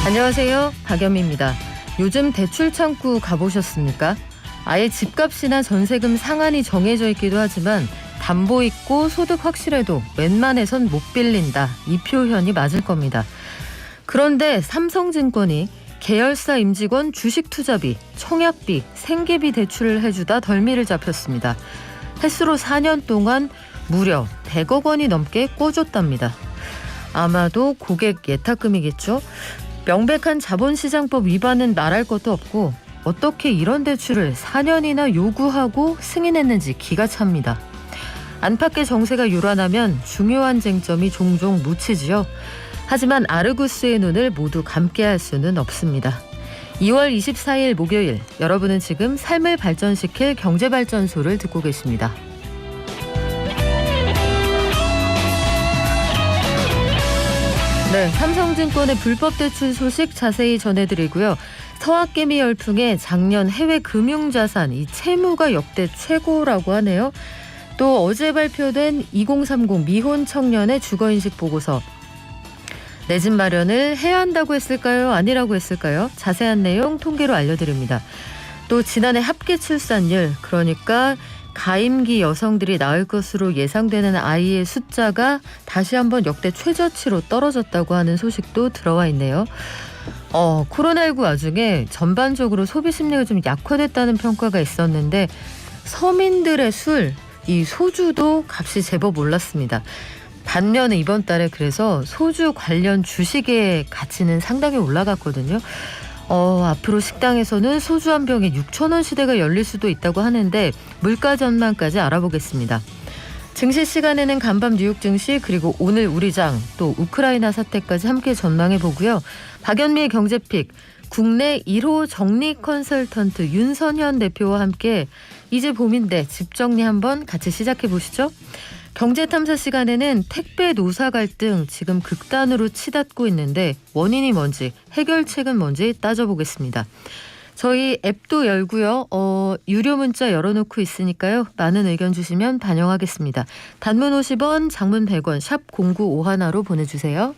안녕하세요. 박연미입니다. 요즘 대출 창구 가보셨습니까? 아예 집값이나 전세금 상한이 정해져 있기도 하지만 담보 있고 소득 확실해도 웬만해선 못 빌린다. 이 표현이 맞을 겁니다. 그런데 삼성증권이 계열사 임직원 주식투자비, 청약비, 생계비 대출을 해주다 덜미를 잡혔습니다. 횟수로 4년 동안 무려 100억 원이 넘게 꿔줬답니다. 아마도 고객 예탁금이겠죠? 명백한 자본시장법 위반은 말할 것도 없고 어떻게 이런 대출을 4년이나 요구하고 승인했는지 기가 찹니다. 안팎의 정세가 요란하면 중요한 쟁점이 종종 묻히지요. 하지만 아르구스의 눈을 모두 감게 할 수는 없습니다. 2월 24일 목요일, 여러분은 지금 삶을 발전시킬 경제발전소를 듣고 계십니다. 네, 삼성증권의 불법 대출 소식 자세히 전해드리고요. 서학개미 열풍에 작년 해외 금융자산, 이 채무가 역대 최고라고 하네요. 또 어제 발표된 2030 미혼 청년의 주거인식 보고서. 내 집 마련을 해야 한다고 했을까요? 아니라고 했을까요? 자세한 내용 통계로 알려드립니다. 또 지난해 합계 출산율, 그러니까 가임기 여성들이 낳을 것으로 예상되는 아이의 숫자가 다시 한번 역대 최저치로 떨어졌다고 하는 소식도 들어와 있네요. 코로나19 와중에 전반적으로 소비 심리가 좀 약화됐다는 평가가 있었는데 서민들의 술, 이 소주도 값이 제법 올랐습니다. 반면에 이번 달에 그래서 소주 관련 주식의 가치는 상당히 올라갔거든요. 앞으로 식당에서는 소주 한 병에 6,000원 시대가 열릴 수도 있다고 하는데 물가 전망까지 알아보겠습니다. 증시 시간에는 간밤 뉴욕 증시 그리고 오늘 우리장 또 우크라이나 사태까지 함께 전망해보고요. 박연미의 경제픽, 국내 1호 정리 컨설턴트 윤선현 대표와 함께 이제 봄인데 집 정리 한번 같이 시작해보시죠. 경제탐사 시간에는 택배 노사 갈등 지금 극단으로 치닫고 있는데 원인이 뭔지 해결책은 뭔지 따져보겠습니다. 저희 앱도 열고요. 유료 문자 열어놓고 있으니까요. 많은 의견 주시면 반영하겠습니다. 단문 50원, 장문 100원, 샵 0951로 보내주세요.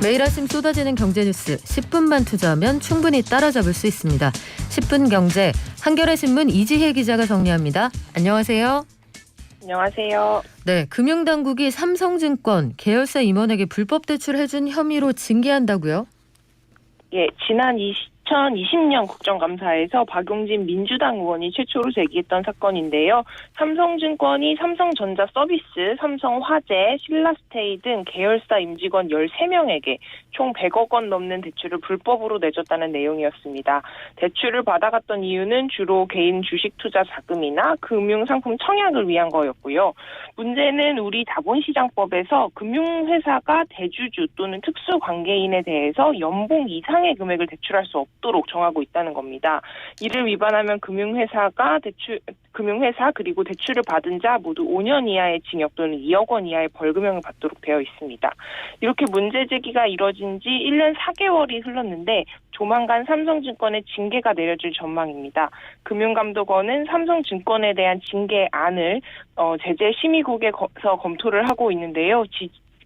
매일 아침 쏟아지는 경제뉴스 10분만 투자하면 충분히 따라잡을 수 있습니다. 10분 경제, 한겨레 신문 이지혜 기자가 정리합니다. 안녕하세요. 안녕하세요. 네, 금융당국이 삼성증권 계열사 임원에게 불법 대출해준 혐의로 징계한다고요? 예, 지난 2020년 국정감사에서 박용진 민주당 의원이 최초로 제기했던 사건인데요. 삼성증권이 삼성전자 서비스, 삼성화재, 신라스테이 등 계열사 임직원 13명에게 총 100억 원 넘는 대출을 불법으로 내줬다는 내용이었습니다. 대출을 받아갔던 이유는 주로 개인 주식 투자 자금이나 금융상품 청약을 위한 거였고요. 문제는 우리 자본시장법에서 금융회사가 대주주 또는 특수관계인에 대해서 연봉 이상의 금액을 대출할 수 없도록 정하고 있다는 겁니다. 이를 위반하면 금융회사 그리고 대출을 받은 자 모두 5년 이하의 징역 또는 2억 원 이하의 벌금형을 받도록 되어 있습니다. 이렇게 문제 제기가 이뤄진 지 1년 4개월이 흘렀는데 조만간 삼성증권에 징계가 내려질 전망입니다. 금융감독원은 삼성증권에 대한 징계안을 제재심의국에서 검토를 하고 있는데요.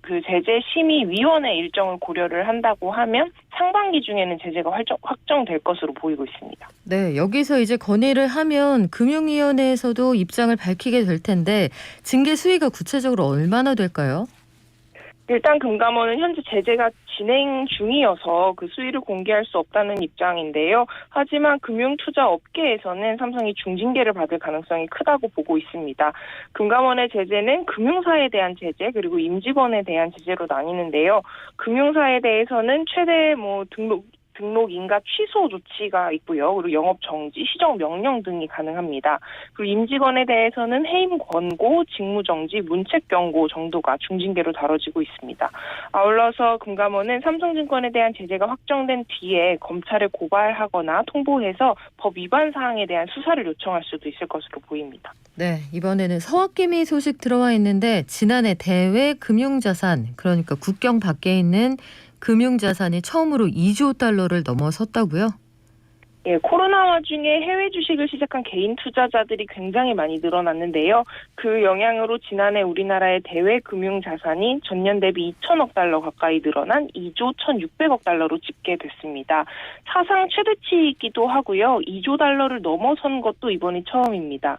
그 제재심의위원회 일정을 고려를 한다고 하면 상반기 중에는 제재가 확정될 것으로 보이고 있습니다. 네, 여기서 이제 건의를 하면 금융위원회에서도 입장을 밝히게 될 텐데 징계 수위가 구체적으로 얼마나 될까요? 일단 금감원은 현재 제재가 진행 중이어서 그 수위를 공개할 수 없다는 입장인데요. 하지만 금융투자업계에서는 삼성이 중징계를 받을 가능성이 크다고 보고 있습니다. 금감원의 제재는 금융사에 대한 제재 그리고 임직원에 대한 제재로 나뉘는데요. 금융사에 대해서는 최대 등록 인가 취소 조치가 있고요. 그리고 영업 정지, 시정 명령 등이 가능합니다. 그리고 임직원에 대해서는 해임 권고, 직무 정지, 문책 경고 정도가 중징계로 다뤄지고 있습니다. 아울러서 금감원은 삼성증권에 대한 제재가 확정된 뒤에 검찰에 고발하거나 통보해서 법 위반 사항에 대한 수사를 요청할 수도 있을 것으로 보입니다. 네, 이번에는 서학개미 소식 들어와 있는데 지난해 대외 금융자산, 그러니까 국경 밖에 있는 금융자산이 처음으로 2조 달러를 넘어섰다고요? 예, 코로나 와중에 해외 주식을 시작한 개인 투자자들이 굉장히 많이 늘어났는데요. 그 영향으로 지난해 우리나라의 대외 금융 자산이 전년 대비 2천억 달러 가까이 늘어난 2조 1,600억 달러로 집계됐습니다. 사상 최대치이기도 하고요. 2조 달러를 넘어선 것도 이번이 처음입니다.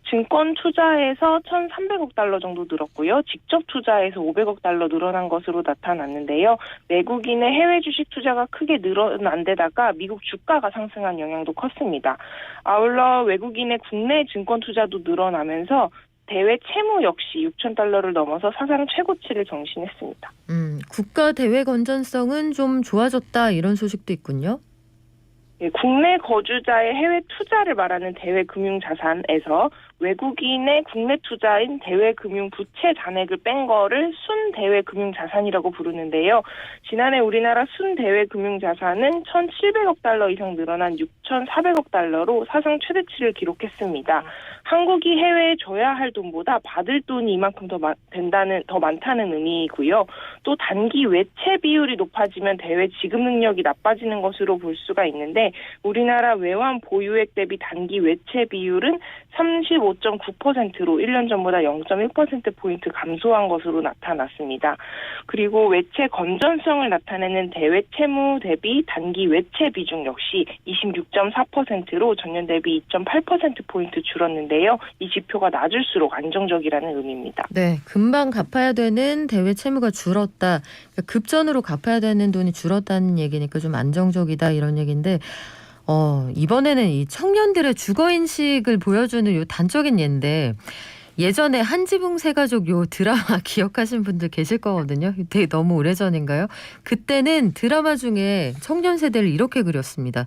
증권 투자에서 1,300억 달러 정도 늘었고요. 직접 투자에서 500억 달러 늘어난 것으로 나타났는데요. 외국인의 해외 주식 투자가 크게 늘어난 데다가 미국 주가가 상승한 영향도 컸습니다. 아울러 외국인의 국내 증권 투자도 늘어나면서 대외 채무 역시 6천 달러를 넘어서 사상 최고치를 경신했습니다. 국가 대외 건전성은 좀 좋아졌다 이런 소식도 있군요. 예, 국내 거주자의 해외 투자를 말하는 대외 금융 자산에서 외국인의 국내 투자인 대외 금융 부채 잔액을 뺀 거를 순 대외 금융 자산이라고 부르는데요. 지난해 우리나라 순 대외 금융 자산은 1,700억 달러 이상 늘어난 6,400억 달러로 사상 최대치를 기록했습니다. 한국이 해외에 줘야 할 돈보다 받을 돈이 이만큼 더 많다는 의미이고요. 또 단기 외채 비율이 높아지면 대외 지급 능력이 나빠지는 것으로 볼 수가 있는데 우리나라 외환 보유액 대비 단기 외채 비율은 35.9%로 1년 전보다 0.1%포인트 감소한 것으로 나타났습니다. 그리고 외채 건전성을 나타내는 대외 채무 대비 단기 외채 비중 역시 26.4%로 전년 대비 2.8%포인트 줄었는데요. 이 지표가 낮을수록 안정적이라는 의미입니다. 네, 금방 갚아야 되는 대외 채무가 줄었다. 그러니까 급전으로 갚아야 되는 돈이 줄었다는 얘기니까 좀 안정적이다 이런 얘기인데 이번에는 이 청년들의 주거인식을 보여주는 요 단적인 예인데 예전에 한지붕 세가족 요 드라마 기억하신 분들 계실 거거든요. 되게 너무 오래전인가요? 그때는 드라마 중에 청년 세대를 이렇게 그렸습니다.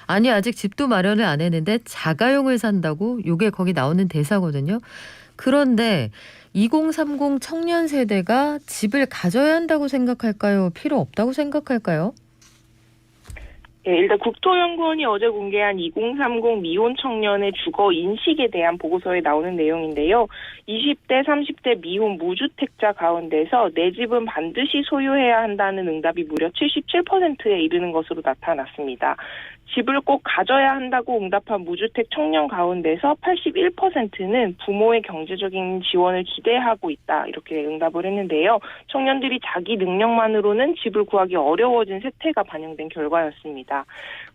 아니 아직 집도 마련을 안 했는데 자가용을 산다고 요게 거기 나오는 대사거든요. 그런데 2030 청년 세대가 집을 가져야 한다고 생각할까요? 필요 없다고 생각할까요? 네, 일단 국토연구원이 어제 공개한 2030 미혼 청년의 주거 인식에 대한 보고서에 나오는 내용인데요. 20대, 30대 미혼 무주택자 가운데서 내 집은 반드시 소유해야 한다는 응답이 무려 77%에 이르는 것으로 나타났습니다. 집을 꼭 가져야 한다고 응답한 무주택 청년 가운데서 81%는 부모의 경제적인 지원을 기대하고 있다 이렇게 응답을 했는데요. 청년들이 자기 능력만으로는 집을 구하기 어려워진 세태가 반영된 결과였습니다.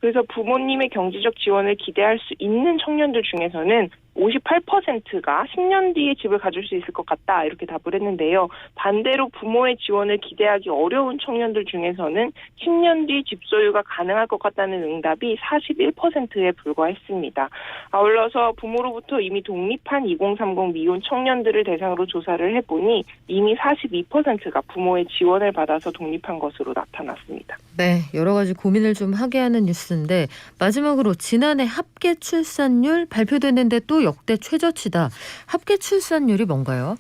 그래서 부모님의 경제적 지원을 기대할 수 있는 청년들 중에서는 58%가 10년 뒤에 집을 가질 수 있을 것 같다 이렇게 답을 했는데요. 반대로 부모의 지원을 기대하기 어려운 청년들 중에서는 10년 뒤 집 소유가 가능할 것 같다는 응답이 41%에 불과했습니다. 아울러서 부모로부터 이미 독립한 2030 미혼 청년들을 대상으로 조사를 해보니 이미 42%가 부모의 지원을 받아서 독립한 것으로 나타났습니다. 네, 여러 가지 고민을 좀 하게 하는 뉴스인데 마지막으로 지난해 합계 출산율 발표됐는데 또 역대 최저치다. 합계 출산율이 뭔가요?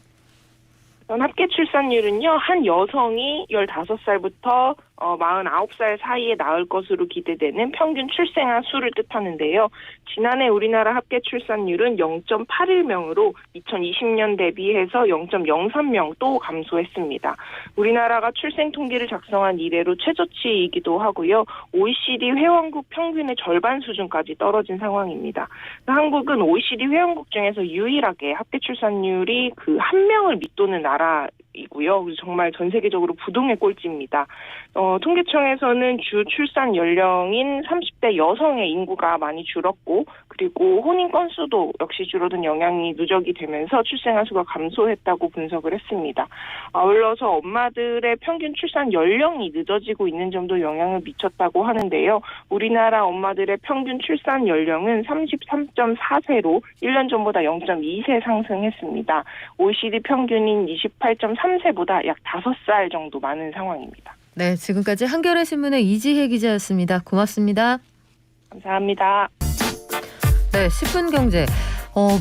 합계 출산율은요, 한 여성이 15살부터 49살 사이에 낳을 것으로 기대되는 평균 출생아 수를 뜻하는데요. 지난해 우리나라 합계 출산율은 0.81명으로 2020년 대비해서 0.03명 또 감소했습니다. 우리나라가 출생 통계를 작성한 이래로 최저치이기도 하고요. OECD 회원국 평균의 절반 수준까지 떨어진 상황입니다. 한국은 OECD 회원국 중에서 유일하게 합계 출산율이 그 한 명을 밑도는 나라이고요. 정말 전 세계적으로 부동의 꼴찌입니다. 통계청에서는 주 출산 연령인 30대 여성의 인구가 많이 줄었고 그리고 혼인 건수도 역시 줄어든 영향이 누적이 되면서 출생아 수가 감소했다고 분석을 했습니다. 아울러서 엄마들의 평균 출산 연령이 늦어지고 있는 점도 영향을 미쳤다고 하는데요. 우리나라 엄마들의 평균 출산 연령은 33.4세로 1년 전보다 0.2세 상승했습니다. OECD 평균인 28.3세보다 약 5살 정도 많은 상황입니다. 네, 지금까지 한겨레 신문의 이지혜 기자였습니다. 고맙습니다. 감사합니다. 네, 10분 경제.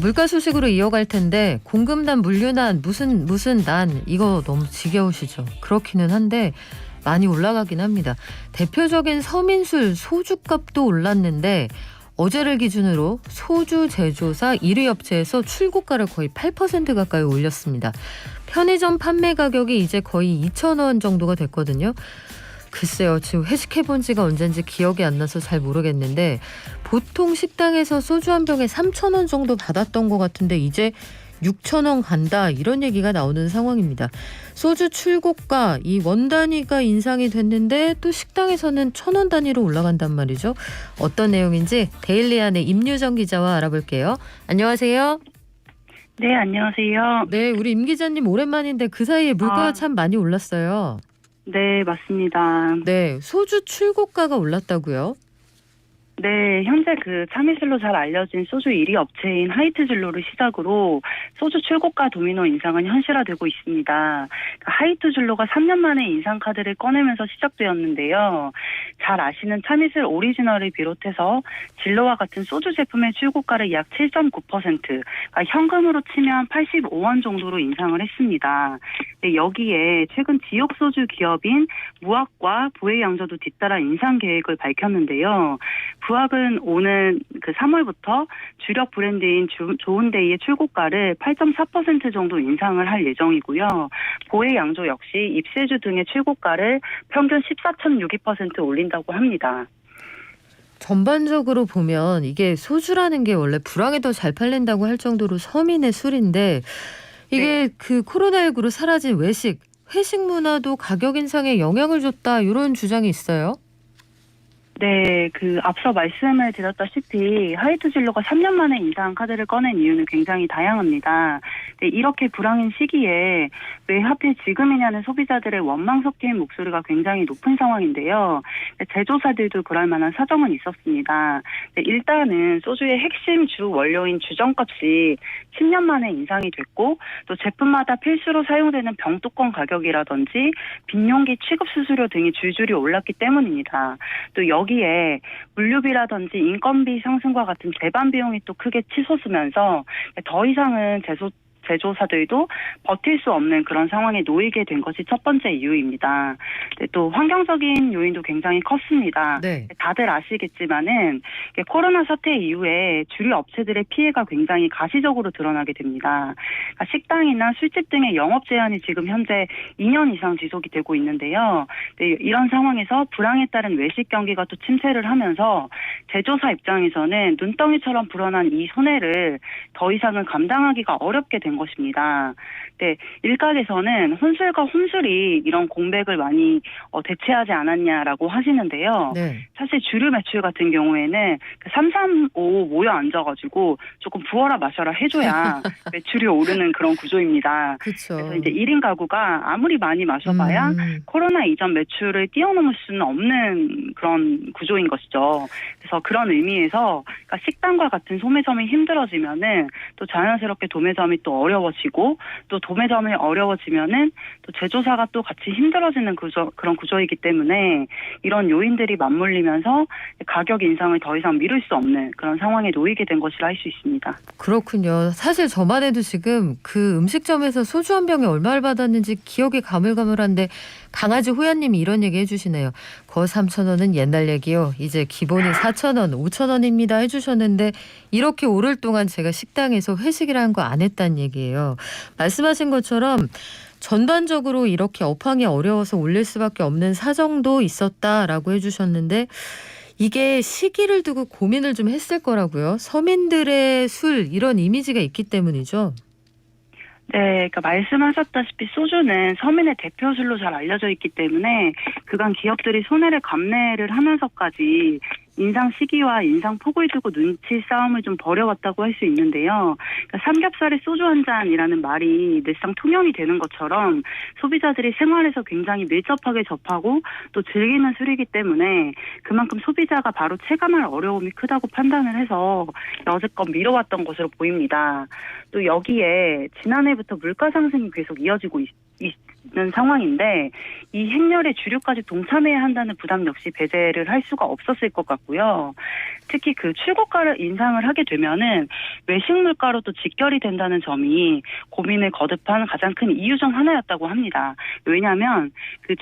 물가 소식으로 이어갈 텐데 공급난, 물류난, 무슨 난 이거 너무 지겨우시죠? 그렇기는 한데 많이 올라가긴 합니다. 대표적인 서민술 소주값도 올랐는데 어제를 기준으로 소주 제조사 1위 업체에서 출고가를 거의 8% 가까이 올렸습니다. 편의점 판매 가격이 이제 거의 2,000원 정도가 됐거든요. 글쎄요. 지금 회식해본 지가 언젠지 기억이 안 나서 잘 모르겠는데 보통 식당에서 소주 한 병에 3,000원 정도 받았던 것 같은데 이제 6,000원 간다 이런 얘기가 나오는 상황입니다. 소주 출고가 이 원 단위가 인상이 됐는데 또 식당에서는 1,000원 단위로 올라간단 말이죠. 어떤 내용인지 데일리안의 임유정 기자와 알아볼게요. 안녕하세요. 네, 안녕하세요. 네, 우리 임 기자님 오랜만인데 그 사이에 물가가 참 많이 올랐어요. 네, 맞습니다. 네, 소주 출고가가 올랐다고요? 네, 현재 그 참이슬로 잘 알려진 소주 1위 업체인 하이트진로를 시작으로 소주 출고가 도미노 인상은 현실화되고 있습니다. 하이트진로가 3년 만에 인상 카드를 꺼내면서 시작되었는데요. 잘 아시는 참이슬 오리지널을 비롯해서 진로와 같은 소주 제품의 출고가를 약 7.9%, 그러니까 현금으로 치면 85원 정도로 인상을 했습니다. 네, 여기에 최근 지역 소주 기업인 무학과 보혜양저도 뒤따라 인상 계획을 밝혔는데요. 부학은 오는 그 3월부터 주력 브랜드인 좋은데이의 출고가를 8.4% 정도 인상을 할 예정이고요. 보혜양조 역시 입세주 등의 출고가를 평균 14.62% 올린다고 합니다. 전반적으로 보면 이게 소주라는 게 원래 불황에 더 잘 팔린다고 할 정도로 서민의 술인데 이게 그 코로나19로 사라진 회식 문화도 가격 인상에 영향을 줬다 이런 주장이 있어요. 네, 그 앞서 말씀을 드렸다시피 하이트진로가 3년 만에 인상 카드를 꺼낸 이유는 굉장히 다양합니다. 네, 이렇게 불황인 시기에 왜 하필 지금이냐는 소비자들의 원망 섞인 목소리가 굉장히 높은 상황인데요. 네, 제조사들도 그럴 만한 사정은 있었습니다. 네, 일단은 소주의 핵심 주 원료인 주정값이 10년 만에 인상이 됐고 또 제품마다 필수로 사용되는 병뚜껑 가격이라든지 빈용기 취급 수수료 등이 줄줄이 올랐기 때문입니다. 또 여기에 물류비라든지 인건비 상승과 같은 제반 비용이 또 크게 치솟으면서 더 이상은 제조사들도 버틸 수 없는 그런 상황에 놓이게 된 것이 첫 번째 이유입니다. 또 환경적인 요인도 굉장히 컸습니다. 네. 다들 아시겠지만은 코로나 사태 이후에 주류 업체들의 피해가 굉장히 가시적으로 드러나게 됩니다. 그러니까 식당이나 술집 등의 영업 제한이 지금 현재 2년 이상 지속이 되고 있는데요. 이런 상황에서 불황에 따른 외식 경기가 또 침체를 하면서 제조사 입장에서는 눈덩이처럼 불어난 이 손해를 더 이상은 감당하기가 어렵게 된 것입니다. 네, 일각에서는 혼술과 홈술이 이런 공백을 많이 대체하지 않았냐라고 하시는데요. 네. 사실 주류 매출 같은 경우에는 335 모여 앉아가지고 조금 부어라 마셔라 해줘야 매출이 오르는 그런 구조입니다. 그렇죠. 그래서 이제 1인 가구가 아무리 많이 마셔봐야 코로나 이전 매출을 뛰어넘을 수는 없는 그런 구조인 것이죠. 그래서 그런 의미에서 그러니까 식당과 같은 소매점이 힘들어지면은 또 자연스럽게 도매점이 또 어려워지고 또 도매점이 어려워지면은 또 제조사가 또 같이 힘들어지는 그런 구조이기 때문에 이런 요인들이 맞물리면서 가격 인상을 더 이상 미룰 수 없는 그런 상황에 놓이게 된 것이라 할 수 있습니다. 그렇군요. 사실 저만 해도 지금 그 음식점에서 소주 한 병에 얼마를 받았는지 기억이 가물가물한데 강아지 호야님이 이런 얘기 해주시네요. 거 3,000원은 옛날 얘기요. 이제 기본이 4,000원, 5,000원입니다 해주셨는데 이렇게 오를 동안 제가 식당에서 회식이라는 거 안 했다는 얘기예요. 말씀하신 것처럼 전반적으로 이렇게 업황이 어려워서 올릴 수밖에 없는 사정도 있었다라고 해주셨는데 이게 시기를 두고 고민을 좀 했을 거라고요. 서민들의 술 이런 이미지가 있기 때문이죠. 네, 그러니까 말씀하셨다시피 소주는 서민의 대표술로 잘 알려져 있기 때문에 그간 기업들이 손해를 감내를 하면서까지 인상 시기와 인상 폭을 두고 눈치 싸움을 좀 벌여왔다고 할 수 있는데요. 그러니까 삼겹살에 소주 한 잔이라는 말이 늘상 통용이 되는 것처럼 소비자들이 생활에서 굉장히 밀접하게 접하고 또 즐기는 술이기 때문에 그만큼 소비자가 바로 체감할 어려움이 크다고 판단을 해서 여지껏 미뤄왔던 것으로 보입니다. 또 여기에 지난해부터 물가 상승이 계속 이어지고 있는 상황인데 이 행렬에 주류까지 동참해야 한다는 부담 역시 배제를 할 수가 없었을 것 같고요. 특히 그 출고가를 인상을 하게 되면은 외식 물가로 또 직결이 된다는 점이 고민을 거듭한 가장 큰 이유 중 하나였다고 합니다. 왜냐하면 그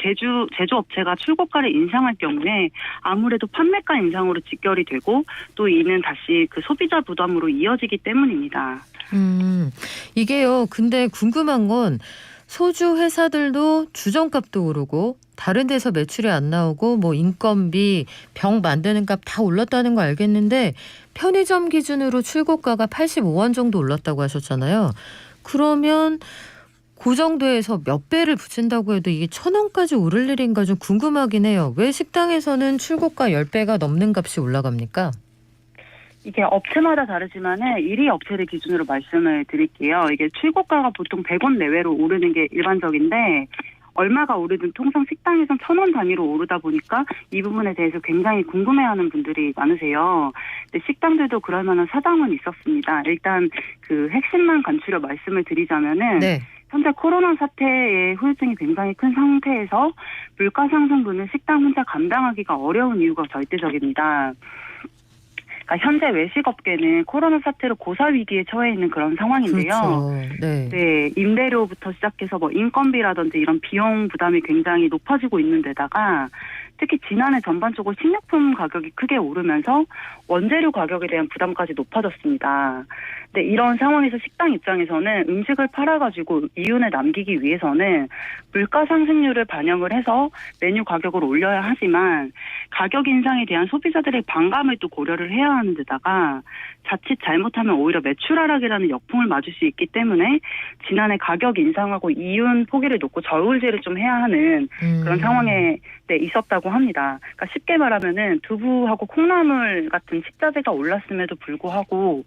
제조업체가 출고가를 인상할 경우에 아무래도 판매가 인상으로 직결이 되고 또 이는 다시 그 소비자 부담으로 이어지기 때문입니다. 이게요. 근데 궁금한 건 소주 회사들도 주정값도 오르고 다른 데서 매출이 안 나오고 뭐 인건비, 병 만드는 값 다 올랐다는 거 알겠는데 편의점 기준으로 출고가가 85원 정도 올랐다고 하셨잖아요. 그러면 그 정도에서 몇 배를 붙인다고 해도 이게 1,000원까지 오를 일인가 좀 궁금하긴 해요. 왜 식당에서는 출고가 10배가 넘는 값이 올라갑니까? 이게 업체마다 다르지만은 1위 업체를 기준으로 말씀을 드릴게요. 이게 출고가가 보통 100원 내외로 오르는 게 일반적인데 얼마가 오르든 통상 식당에선 1,000원 단위로 오르다 보니까 이 부분에 대해서 굉장히 궁금해하는 분들이 많으세요. 근데 식당들도 그럴 만한 사정은 있었습니다. 일단 그 핵심만 간추려 말씀을 드리자면은 네. 현재 코로나 사태의 후유증이 굉장히 큰 상태에서 물가 상승분을 식당 혼자 감당하기가 어려운 이유가 절대적입니다. 그러니까 현재 외식업계는 코로나 사태로 고사 위기에 처해 있는 그런 상황인데요. 그렇죠. 네. 네, 임대료부터 시작해서 뭐 인건비라든지 이런 비용 부담이 굉장히 높아지고 있는 데다가 특히 지난해 전반적으로 식료품 가격이 크게 오르면서 원재료 가격에 대한 부담까지 높아졌습니다. 근데 이런 상황에서 식당 입장에서는 음식을 팔아가지고 이윤을 남기기 위해서는 물가 상승률을 반영을 해서 메뉴 가격을 올려야 하지만 가격 인상에 대한 소비자들의 반감을 또 고려를 해야 하는 데다가 자칫 잘못하면 오히려 매출 하락이라는 역풍을 맞을 수 있기 때문에 지난해 가격 인상하고 이윤 포기를 놓고 저울질을 좀 해야 하는 그런 상황에 있었다고 합니다. 그러니까 쉽게 말하면은 두부하고 콩나물 같은 식자재가 올랐음에도 불구하고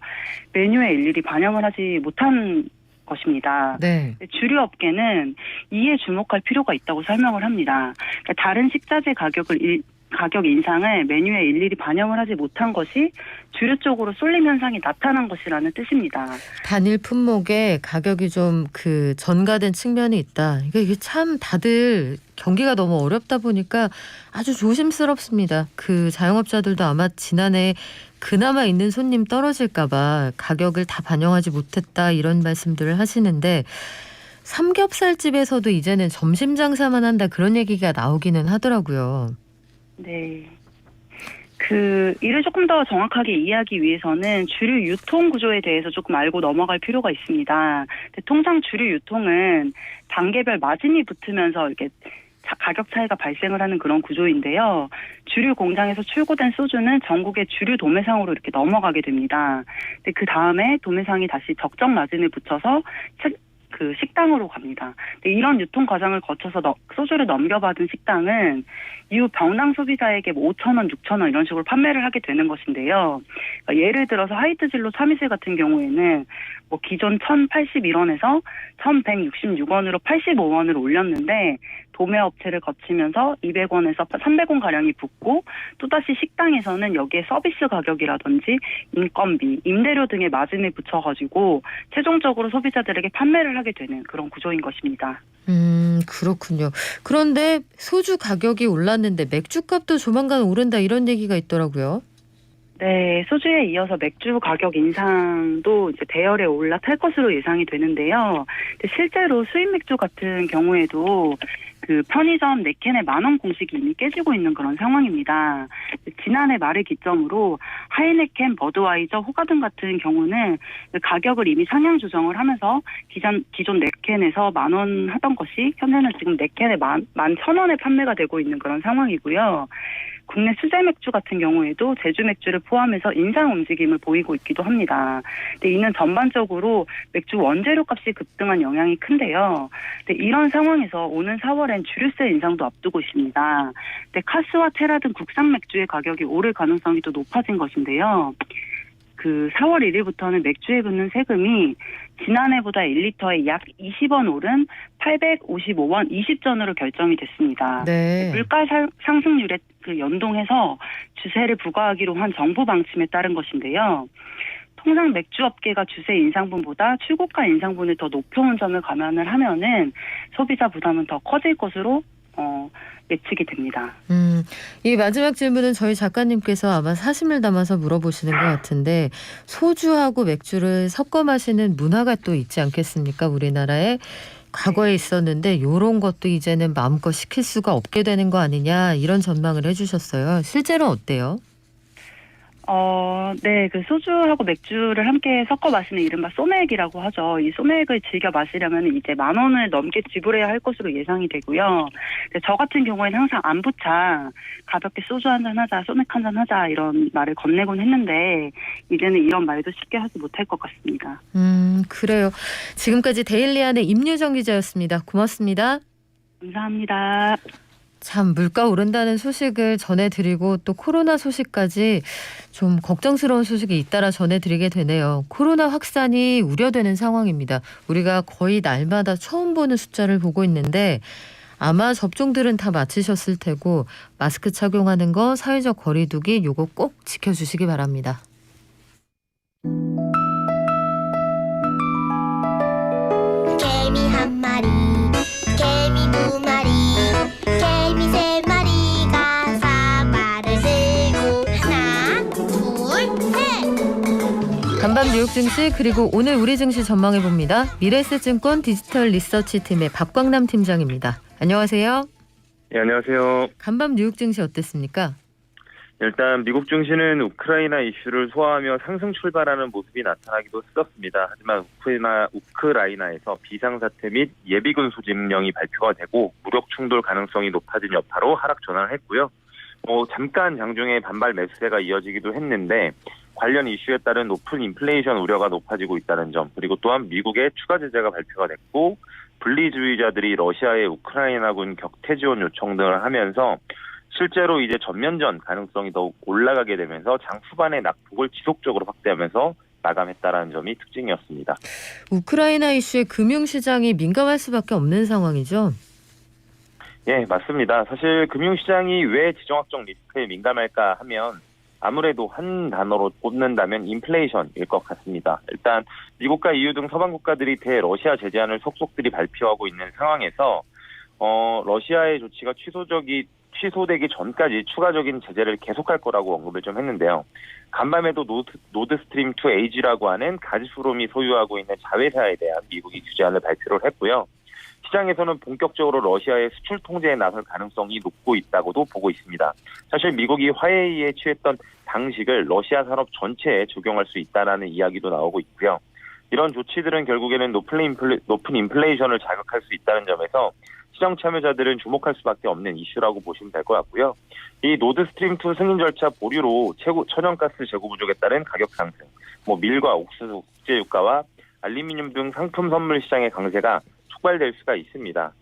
메뉴에 일일이 반영을 하지 못한 것입니다. 네. 주류 업계는 이에 주목할 필요가 있다고 설명을 합니다. 그러니까 다른 식자재 가격 인상을 메뉴에 일일이 반영을 하지 못한 것이 주류 쪽으로 쏠림 현상이 나타난 것이라는 뜻입니다. 단일 품목에 가격이 좀 그 전가된 측면이 있다. 이게 참 다들 경기가 너무 어렵다 보니까 아주 조심스럽습니다. 그 자영업자들도 아마 지난해 그나마 있는 손님 떨어질까 봐 가격을 다 반영하지 못했다 이런 말씀들을 하시는데 삼겹살집에서도 이제는 점심 장사만 한다 그런 얘기가 나오기는 하더라고요. 네. 이를 조금 더 정확하게 이해하기 위해서는 주류 유통 구조에 대해서 조금 알고 넘어갈 필요가 있습니다. 통상 주류 유통은 단계별 마진이 붙으면서 이렇게 가격 차이가 발생을 하는 그런 구조인데요. 주류 공장에서 출고된 소주는 전국의 주류 도매상으로 이렇게 넘어가게 됩니다. 근데 그 다음에 도매상이 다시 적정 마진을 붙여서 그 식당으로 갑니다. 근데 이런 유통 과정을 거쳐서 소주를 넘겨받은 식당은 이후 병당 소비자에게 5,000원, 6,000원 이런 식으로 판매를 하게 되는 것인데요. 그러니까 예를 들어서 하이트 진로 참이슬 같은 경우에는 뭐 기존 1,081원에서 1,166원으로 85원을 올렸는데 도매업체를 거치면서 200원에서 300원 가량이 붙고 또다시 식당에서는 여기에 서비스 가격이라든지 인건비, 임대료 등의 마진을 붙여가지고 최종적으로 소비자들에게 판매를 하게 되는 그런 구조인 것입니다. 그렇군요. 그런데 소주 가격이 올랐는데 맥주값도 조만간 오른다 이런 얘기가 있더라고요. 네, 소주에 이어서 맥주 가격 인상도 이제 대열에 올라탈 것으로 예상이 되는데요. 근데 실제로 수입 맥주 같은 경우에도 그 편의점 4캔에 10,000원 공식이 이미 깨지고 있는 그런 상황입니다. 지난해 말을 기점으로 하이네켄, 버드와이저, 호가든 같은 경우는 가격을 이미 상향 조정을 하면서 기존 4캔에서 10,000원 하던 것이 현재는 지금 4캔에 11,000원에 판매가 되고 있는 그런 상황이고요. 국내 수제 맥주 같은 경우에도 제주 맥주를 포함해서 인상 움직임을 보이고 있기도 합니다. 근데 이는 전반적으로 맥주 원재료 값이 급등한 영향이 큰데요. 근데 이런 상황에서 오는 4월엔 주류세 인상도 앞두고 있습니다. 근데 카스와 테라 등 국산 맥주의 가격이 오를 가능성이 또 높아진 것인데요. 4월 1일부터는 맥주에 붙는 세금이 지난해보다 1리터에 약 20원 오른 855원 20전으로 결정이 됐습니다. 네. 물가 상승률에 연동해서 주세를 부과하기로 한 정부 방침에 따른 것인데요. 통상 맥주업계가 주세 인상분보다 출고가 인상분을 더 높여온 점을 감안을 하면은 소비자 부담은 더 커질 것으로 예측이 됩니다. 이 마지막 질문은 저희 작가님께서 아마 사심을 담아서 물어보시는 것 같은데 소주하고 맥주를 섞어 마시는 문화가 또 있지 않겠습니까? 우리나라에 과거에 있었는데 이런 것도 이제는 마음껏 시킬 수가 없게 되는 거 아니냐 이런 전망을 해주셨어요. 실제로 어때요? 네, 그 소주하고 맥주를 함께 섞어 마시는 이른바 소맥이라고 하죠. 이 소맥을 즐겨 마시려면 이제 10,000원을 넘게 지불해야 할 것으로 예상이 되고요. 저 같은 경우에는 항상 안부차 가볍게 소주 한잔 하자, 소맥 한잔 하자 이런 말을 건네곤 했는데 이제는 이런 말도 쉽게 하지 못할 것 같습니다. 그래요. 지금까지 데일리안의 임유정 기자였습니다. 고맙습니다. 감사합니다. 참 물가 오른다는 소식을 전해드리고 또 코로나 소식까지 좀 걱정스러운 소식이 잇따라 전해드리게 되네요. 코로나 확산이 우려되는 상황입니다. 우리가 거의 날마다 처음 보는 숫자를 보고 있는데 아마 접종들은 다 마치셨을 테고 마스크 착용하는 거, 사회적 거리 두기 요거 꼭 지켜주시기 바랍니다. 개미 한 마리, 개미 두 마리, 개미 세 마리가 사과를 들고 하나, 둘, 셋. 간밤 뉴욕 증시 그리고 오늘 우리 증시 전망해 봅니다. 미래에셋증권 디지털 리서치 팀의 박광남 팀장입니다. 안녕하세요. 네, 안녕하세요. 간밤 뉴욕 증시 어땠습니까? 일단 미국 증시는 우크라이나 이슈를 소화하며 상승 출발하는 모습이 나타나기도 했었습니다. 하지만 우크라이나에서 비상사태 및 예비군 소집령이 발표가 되고 무력 충돌 가능성이 높아진 여파로 하락 전환을 했고요. 잠깐 장중에 반발 매수세가 이어지기도 했는데 관련 이슈에 따른 높은 인플레이션 우려가 높아지고 있다는 점, 그리고 또한 미국의 추가 제재가 발표가 됐고 분리주의자들이 러시아의 우크라이나군 격퇴 지원 요청 등을 하면서 실제로 이제 전면전 가능성이 더욱 올라가게 되면서 장 후반에 낙폭을 지속적으로 확대하면서 마감했다라는 점이 특징이었습니다. 우크라이나 이슈에 금융시장이 민감할 수밖에 없는 상황이죠? 예, 맞습니다. 사실 금융시장이 왜 지정학적 리스크에 민감할까 하면 아무래도 한 단어로 꼽는다면 인플레이션일 것 같습니다. 일단 미국과 EU 등 서방 국가들이 대러시아 제재안을 속속들이 발표하고 있는 상황에서 러시아의 조치가 취소되기 전까지 추가적인 제재를 계속할 거라고 언급을 좀 했는데요. 간밤에도 노드스트림 2 A라고 하는 가즈프롬이 소유하고 있는 자회사에 대한 미국이 규제안을 발표를 했고요. 시장에서는 본격적으로 러시아의 수출 통제에 나설 가능성이 높고 있다고도 보고 있습니다. 사실 미국이 화해에 취했던 방식을 러시아 산업 전체에 적용할 수 있다는 이야기도 나오고 있고요. 이런 조치들은 결국에는 높은 인플레이션을 자극할 수 있다는 점에서 시장 참여자들은 주목할 수밖에 없는 이슈라고 보시면 될 것 같고요. 이 노드스트림2 승인 절차 보류로 천연가스 재고 부족에 따른 가격 상승, 밀과 옥수수, 국제유가와 알루미늄 등 상품 선물 시장의 강세가 촉발될 수가 있습니다.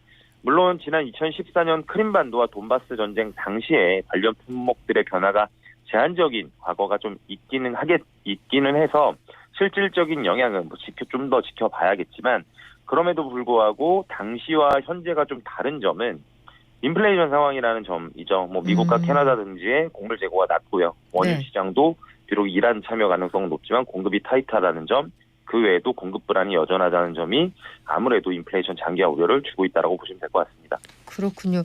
물론 지난 2014년 크림반도와 돈바스 전쟁 당시에 관련 품목들의 변화가 제한적인 과거가 좀 있기는 해서 실질적인 영향은 좀 더 지켜봐야겠지만 그럼에도 불구하고 당시와 현재가 좀 다른 점은 인플레이션 상황이라는 점이죠. 미국과 캐나다 등지의 곡물 재고가 낮고요. 원유 시장도 비록 이란 참여 가능성은 높지만 공급이 타이트하다는 점, 그 외에도 공급 불안이 여전하다는 점이 아무래도 인플레이션 장기화 우려를 주고 있다고 보시면 될 것 같습니다. 그렇군요.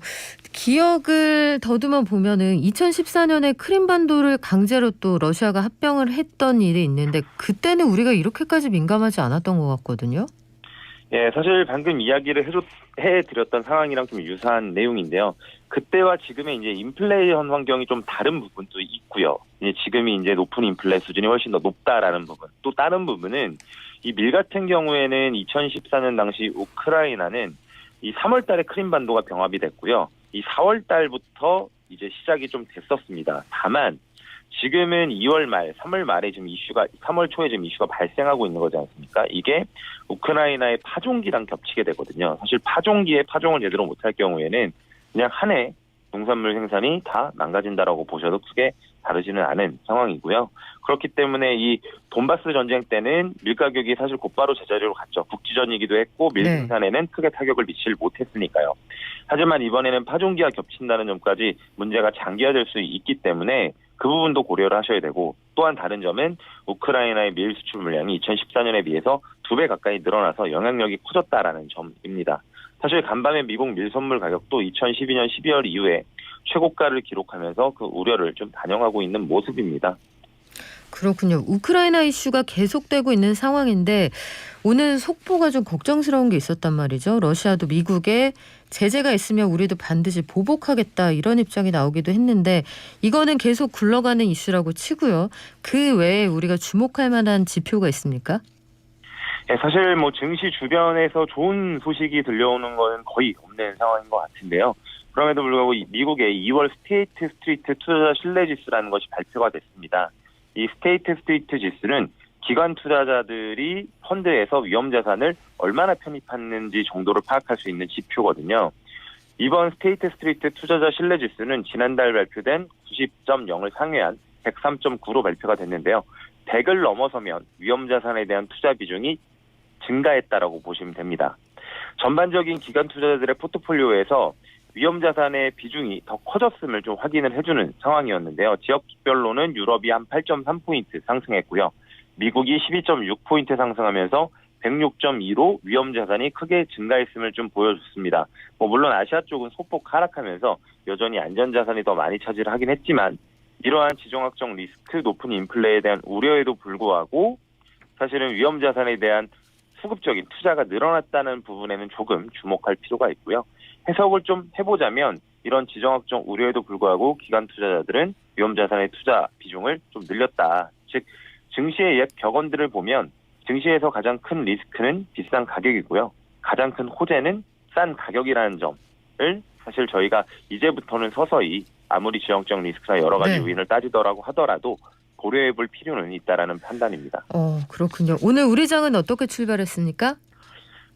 기억을 더듬어 보면은 2014년에 크림반도를 강제로 또 러시아가 합병을 했던 일이 있는데 그때는 우리가 이렇게까지 민감하지 않았던 것 같거든요. 예, 사실 방금 이야기를 해드렸던 상황이랑 좀 유사한 내용인데요. 그때와 지금의 이제 인플레이션 환경이 좀 다른 부분도 있고요. 이제 지금이 이제 높은 인플레 수준이 훨씬 더 높다라는 부분. 또 다른 부분은 이 밀 같은 경우에는 2014년 당시 우크라이나는 이 3월 달에 크림반도가 병합이 됐고요. 이 4월 달부터 이제 시작이 좀 됐었습니다. 다만 지금은 2월 말, 3월 말에 지금 3월 초에 지금 이슈가 발생하고 있는 거지 않습니까? 이게 우크라이나의 파종기랑 겹치게 되거든요. 사실 파종기에 파종을 제대로 못할 경우에는 그냥 한 해 농산물 생산이 다 망가진다라고 보셔도 크게 다르지는 않은 상황이고요. 그렇기 때문에 이 돈바스 전쟁 때는 밀 가격이 사실 곧바로 제자리로 갔죠. 국지전이기도 했고 밀 생산에는 크게 타격을 미치지 못했으니까요. 하지만 이번에는 파종기와 겹친다는 점까지 문제가 장기화될 수 있기 때문에 그 부분도 고려를 하셔야 되고, 또한 다른 점은 우크라이나의 밀 수출 물량이 2014년에 비해서 2배 가까이 늘어나서 영향력이 커졌다라는 점입니다. 사실 간밤에 미국 밀 선물 가격도 2012년 12월 이후에 최고가를 기록하면서 그 우려를 좀 반영하고 있는 모습입니다. 그렇군요. 우크라이나 이슈가 계속되고 있는 상황인데 오늘 속보가 좀 걱정스러운 게 있었단 말이죠. 러시아도 미국에 제재가 있으면 우리도 반드시 보복하겠다 이런 입장이 나오기도 했는데 이거는 계속 굴러가는 이슈라고 치고요. 그 외에 우리가 주목할 만한 지표가 있습니까? 예, 사실 뭐 증시 주변에서 좋은 소식이 들려오는 건 거의 없는 상황인 것 같은데요. 그럼에도 불구하고 미국의 2월 스테이트 스트리트 투자자 신뢰지수라는 것이 발표가 됐습니다. 이 스테이트 스트리트 지수는 기관 투자자들이 펀드에서 위험자산을 얼마나 편입했는지 정도를 파악할 수 있는 지표거든요. 이번 스테이트 스트리트 투자자 신뢰지수는 지난달 발표된 90.0을 상회한 103.9로 발표가 됐는데요. 100을 넘어서면 위험자산에 대한 투자 비중이 증가했다라고 보시면 됩니다. 전반적인 기관 투자자들의 포트폴리오에서 위험자산의 비중이 더 커졌음을 좀 확인을 해주는 상황이었는데요. 지역별로는 유럽이 한 8.3포인트 상승했고요. 미국이 12.6포인트 상승하면서 106.2로 위험자산이 크게 증가했음을 좀 보여줬습니다. 물론 아시아 쪽은 소폭 하락하면서 여전히 안전자산이 더 많이 차지를 하긴 했지만 이러한 지정학적 리스크 높은 인플레에 대한 우려에도 불구하고 사실은 위험자산에 대한 수급적인 투자가 늘어났다는 부분에는 조금 주목할 필요가 있고요. 해석을 좀 해보자면 이런 지정학적 우려에도 불구하고 기관 투자자들은 위험자산의 투자 비중을 좀 늘렸다. 즉 증시의 옛 격언들을 보면 증시에서 가장 큰 리스크는 비싼 가격이고요. 가장 큰 호재는 싼 가격이라는 점을 사실 저희가 이제부터는 서서히 아무리 지정적 리스크나 여러 가지 요인을 따지더라고 하더라도 고려해 볼 필요는 있다라는 판단입니다. 그렇군요. 오늘 우리 장은 어떻게 출발했습니까?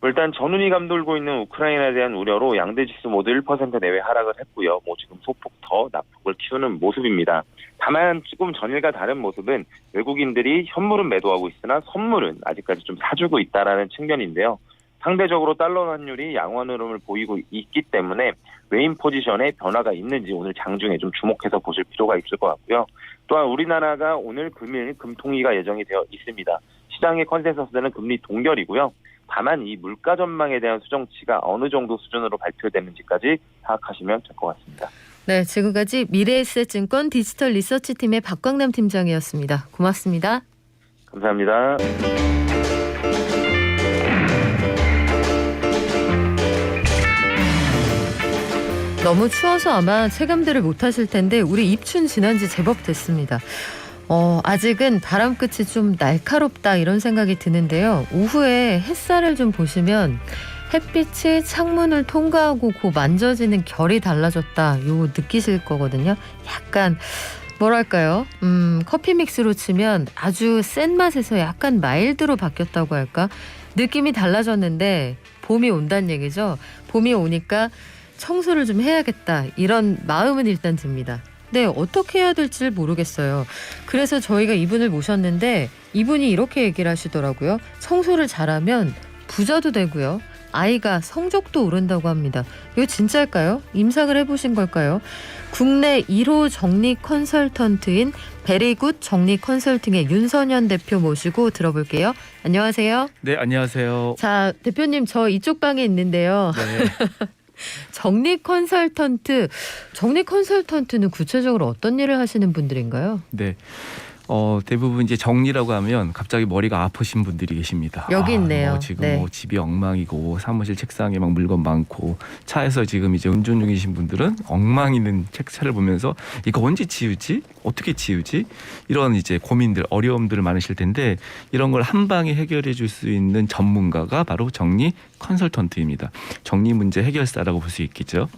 일단 전운이 감돌고 있는 우크라이나에 대한 우려로 양대 지수 모두 1% 내외 하락을 했고요. 지금 소폭 더 낙폭을 키우는 모습입니다. 다만 조금 전일과 다른 모습은 외국인들이 현물은 매도하고 있으나 선물은 아직까지 좀 사주고 있다라는 측면인데요. 상대적으로 달러 환율이 양원 흐름을 보이고 있기 때문에 외인 포지션에 변화가 있는지 오늘 장중에 좀 주목해서 보실 필요가 있을 것 같고요. 또한 우리나라가 오늘 금일 금통위가 예정이 되어 있습니다. 시장의 컨센서스는 금리 동결이고요. 다만 이 물가 전망에 대한 수정치가 어느 정도 수준으로 발표되는지까지 파악하시면 될 것 같습니다. 네, 지금까지 미래에셋증권 디지털 리서치팀의 박광남 팀장이었습니다. 고맙습니다. 감사합니다. 너무 추워서 아마 체감들을 못하실 텐데 우리 입춘 지난 지 제법 됐습니다. 아직은 바람 끝이 좀 날카롭다 이런 생각이 드는데요. 오후에 햇살을 좀 보시면 햇빛이 창문을 통과하고 그 만져지는 결이 달라졌다. 요거 느끼실 거거든요. 약간 뭐랄까요? 커피 믹스로 치면 아주 센 맛에서 약간 마일드로 바뀌었다고 할까? 느낌이 달라졌는데 봄이 온다는 얘기죠. 봄이 오니까 청소를 좀 해야겠다. 이런 마음은 일단 듭니다. 네, 어떻게 해야 될지 모르겠어요. 그래서 저희가 이분을 모셨는데 이분이 이렇게 얘기를 하시더라고요. 청소를 잘하면 부자도 되고요. 아이가 성적도 오른다고 합니다. 이거 진짜일까요? 임상을 해보신 걸까요? 국내 1호 정리 컨설턴트인 베리굿 정리 컨설팅의 윤선현 대표 모시고 들어볼게요. 안녕하세요. 네, 안녕하세요. 자, 대표님 저 이쪽 방에 있는데요. 네. 정리 컨설턴트는 구체적으로 어떤 일을 하시는 분들인가요? 네. 대부분 이제 정리라고 하면 갑자기 머리가 아프신 분들이 계십니다. 여기 있네요. 지금 네. 집이 엉망이고 사무실 책상에 막 물건 많고 차에서 지금 이제 운전 중이신 분들은 엉망 있는 책차를 보면서 이거 언제 치우지? 어떻게 치우지? 이런 이제 고민들, 어려움들 많으실 텐데 이런 걸 한 방에 해결해 줄 수 있는 전문가가 바로 정리 컨설턴트입니다. 정리 문제 해결사라고 볼 수 있겠죠.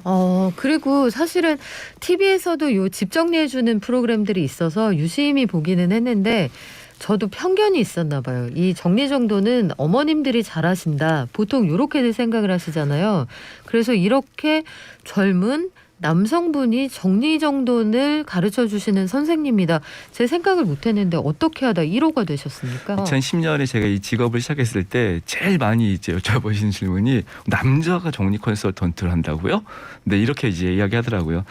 그리고 사실은 TV에서도 요 집 정리해주는 프로그램들이 있어서 유심히 보기는 했는데 저도 편견이 있었나 봐요. 이 정리 정도는 어머님들이 잘하신다. 보통 이렇게들 생각을 하시잖아요. 그래서 이렇게 젊은 남성분이 정리 정돈을 가르쳐 주시는 선생님이다. 제 생각을 못했는데 어떻게 하다 1호가 되셨습니까? 2010년에 제가 이 직업을 시작했을 때 제일 많이 이제 여쭤보시는 질문이 남자가 정리 컨설턴트를 한다고요? 네, 이렇게 이제 이야기하더라고요.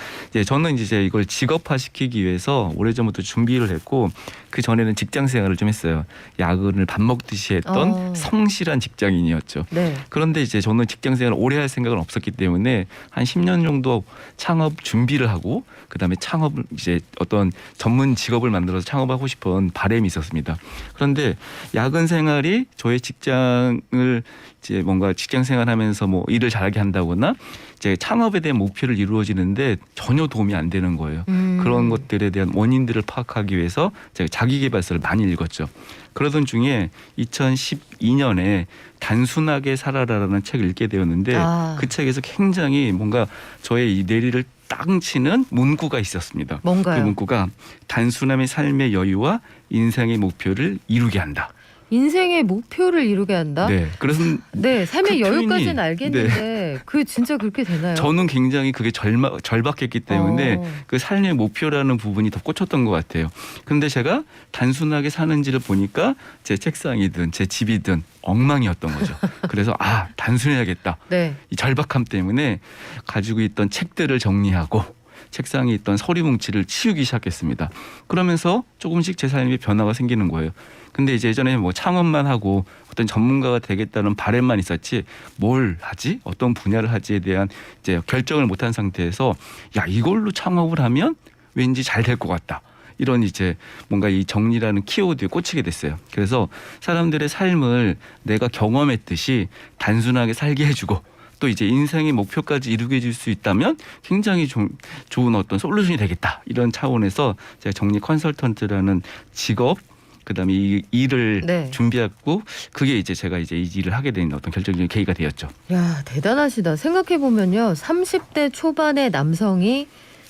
저는 이제 이걸 직업화시키기 위해서 오래전부터 준비를 했고 그 전에는 직장 생활을 좀 했어요. 야근을 밥 먹듯이 했던 성실한 직장인이었죠. 네. 그런데 이제 저는 직장 생활을 오래 할 생각은 없었기 때문에 한 10년 정도 창업 준비를 하고 그다음에 창업을 이제 어떤 전문 직업을 만들어서 창업하고 싶은 바람이 있었습니다. 그런데 야근 생활이 저의 직장을 이제 뭔가 직장 생활하면서 뭐 일을 잘하게 한다거나 이제 창업에 대한 목표를 이루어지는데 전혀 도움이 안 되는 거예요. 그런 것들에 대한 원인들을 파악하기 위해서 제가 자기계발서를 많이 읽었죠. 그러던 중에 2012년에 단순하게 살아라라는 책을 읽게 되었는데 그 책에서 굉장히 뭔가 저의 이 뇌리를 땅 치는 문구가 있었습니다. 뭔가요? 그 문구가 단순함의 삶의 여유와 인생의 목표를 이루게 한다. 인생의 목표를 이루게 한다? 네. 그래서 네, 삶의 그 여유까지는 표현이- 알겠는데 그 진짜 그렇게 되나요? 저는 굉장히 그게 절박했기 때문에 어. 그 삶의 목표라는 부분이 더 꽂혔던 것 같아요. 그런데 제가 단순하게 사는지를 보니까 제 책상이든 제 집이든 엉망이었던 거죠. 그래서 단순해야겠다. 네. 이 절박함 때문에 가지고 있던 책들을 정리하고 책상에 있던 서류 뭉치를 치우기 시작했습니다. 그러면서 조금씩 제 삶에 변화가 생기는 거예요. 근데 이제 예전에 뭐 창업만 하고 어떤 전문가가 되겠다는 바람만 있었지 뭘 하지? 어떤 분야를 하지에 대한 이제 결정을 못한 상태에서 야, 이걸로 창업을 하면 왠지 잘 될 것 같다. 이런 이제 뭔가 이 정리라는 키워드에 꽂히게 됐어요. 그래서 사람들의 삶을 내가 경험했듯이 단순하게 살게 해주고 또 이제 인생의 목표까지 이루게 해줄 수 있다면 굉장히 좀 좋은 어떤 솔루션이 되겠다. 이런 차원에서 제가 정리 컨설턴트라는 직업 그다음에 이 일을 네. 준비했고 그게 이제 제가 이제 이 일을 하게 된 어떤 결정적인 계기가 되었죠. 야, 대단하시다. 생각해 보면요. 30대 초반의 남성이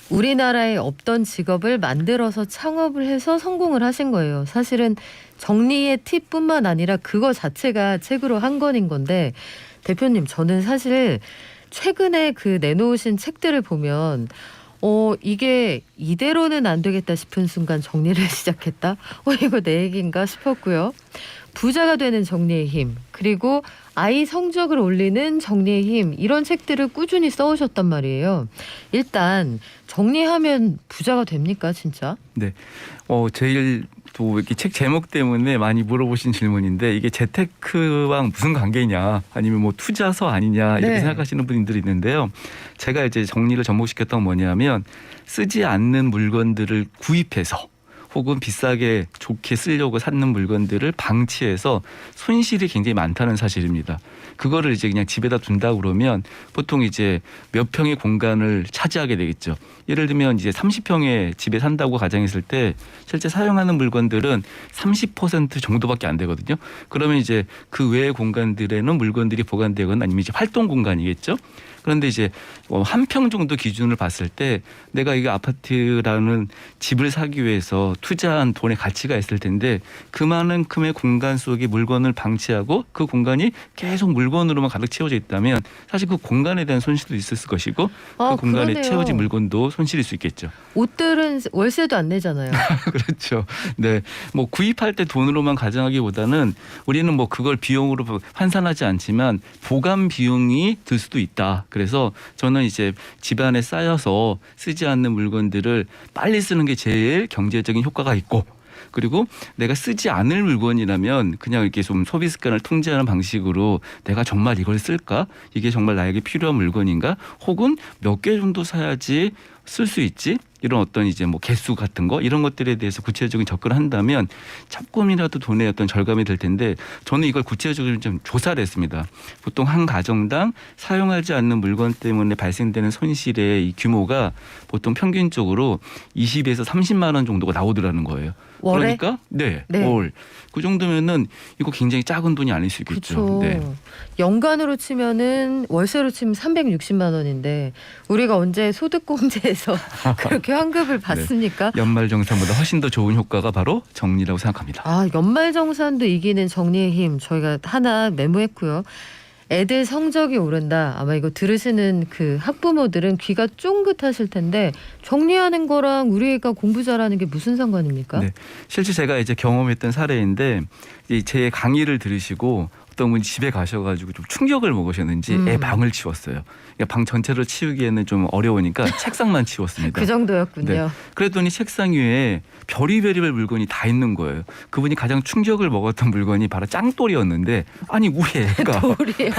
우리나라에 없던 직업을 만들어서 창업을 해서 성공을 하신 거예요. 사실은 정리의 팁뿐만 아니라 그거 자체가 책으로 한 권인 건데 대표님, 저는 사실 최근에 그 내놓으신 책들을 보면 이게 이대로는 안 되겠다 싶은 순간 정리를 시작했다. 이거 내 얘기인가 싶었고요. 부자가 되는 정리의 힘, 그리고 아이 성적을 올리는 정리의 힘, 이런 책들을 꾸준히 써오셨단 말이에요. 일단 정리하면 부자가 됩니까, 진짜? 네. 제일 또 이렇게 책 제목 때문에 많이 물어보신 질문인데 이게 재테크와 무슨 관계냐 아니면 뭐 투자서 아니냐 이렇게 네. 생각하시는 분들이 있는데요. 제가 이제 정리를 접목시켰던 건 뭐냐면 쓰지 않는 물건들을 구입해서 혹은 비싸게 좋게 쓰려고 샀는 물건들을 방치해서 손실이 굉장히 많다는 사실입니다. 그거를 이제 그냥 집에다 둔다 그러면 보통 이제 몇 평의 공간을 차지하게 되겠죠. 예를 들면 이제 30평의 집에 산다고 가정했을 때 실제 사용하는 물건들은 30% 정도밖에 안 되거든요. 그러면 이제 그 외의 공간들에는 물건들이 보관되거나 아니면 이제 활동 공간이겠죠. 그런데 이제 한 평 정도 기준을 봤을 때 내가 이게 아파트라는 집을 사기 위해서 투자한 돈의 가치가 있을 텐데 그만큼의 공간 속에 물건을 방치하고 그 공간이 계속 물건으로만 가득 채워져 있다면 사실 그 공간에 대한 손실도 있을 것이고 그 공간에 그러네요. 채워진 물건도 손실일 수 있겠죠. 옷들은 월세도 안 내잖아요. 그렇죠. 네. 뭐 구입할 때 돈으로만 가정하기보다는 우리는 뭐 그걸 비용으로 환산하지 않지만 보관 비용이 들 수도 있다. 그래서 저는 이제 집안에 쌓여서 쓰지 않는 물건들을 빨리 쓰는 게 제일 경제적인 효과가 있고 그리고 내가 쓰지 않을 물건이라면 그냥 이렇게 좀 소비 습관을 통제하는 방식으로 내가 정말 이걸 쓸까? 이게 정말 나에게 필요한 물건인가? 혹은 몇 개 정도 사야지 쓸 수 있지? 이런 어떤 이제 뭐 개수 같은 거 이런 것들에 대해서 구체적인 접근을 한다면 조금이라도 돈의 어떤 절감이 될 텐데 저는 이걸 구체적으로 좀 조사를 했습니다. 보통 한 가정당 사용하지 않는 물건 때문에 발생되는 손실의 이 규모가 보통 평균적으로 20에서 30만 원 정도가 나오더라는 거예요. 월에? 그러니까 네. 네. 월. 그 정도면은 이거 굉장히 작은 돈이 아닐 수 있겠죠. 그렇죠. 네. 연간으로 치면은 월세로 치면 360만 원인데 우리가 언제 소득공제에서 그렇게 환급을 받습니까? 연말정산보다 훨씬 더 좋은 효과가 바로 정리라고 생각합니다. 연말정산도 이기는 정리의 힘 저희가 하나 메모했고요. 애들 성적이 오른다. 아마 이거 들으시는 그 학부모들은 귀가 쫑긋하실 텐데 정리하는 거랑 우리 애가 공부 잘하는 게 무슨 상관입니까? 네. 실제 제가 이제 경험했던 사례인데 제 강의를 들으시고 어떤 분이 집에 가셔가지고 좀 충격을 먹으셨는지 애 방을 치웠어요. 그러니까 방 전체를 치우기에는 좀 어려우니까 책상만 치웠습니다. 그 정도였군요. 네. 그랬더니 책상 위에 별의별 물건이 다 있는 거예요. 그분이 가장 충격을 먹었던 물건이 바로 짱돌이었는데 아니 우리 애가 돌이요.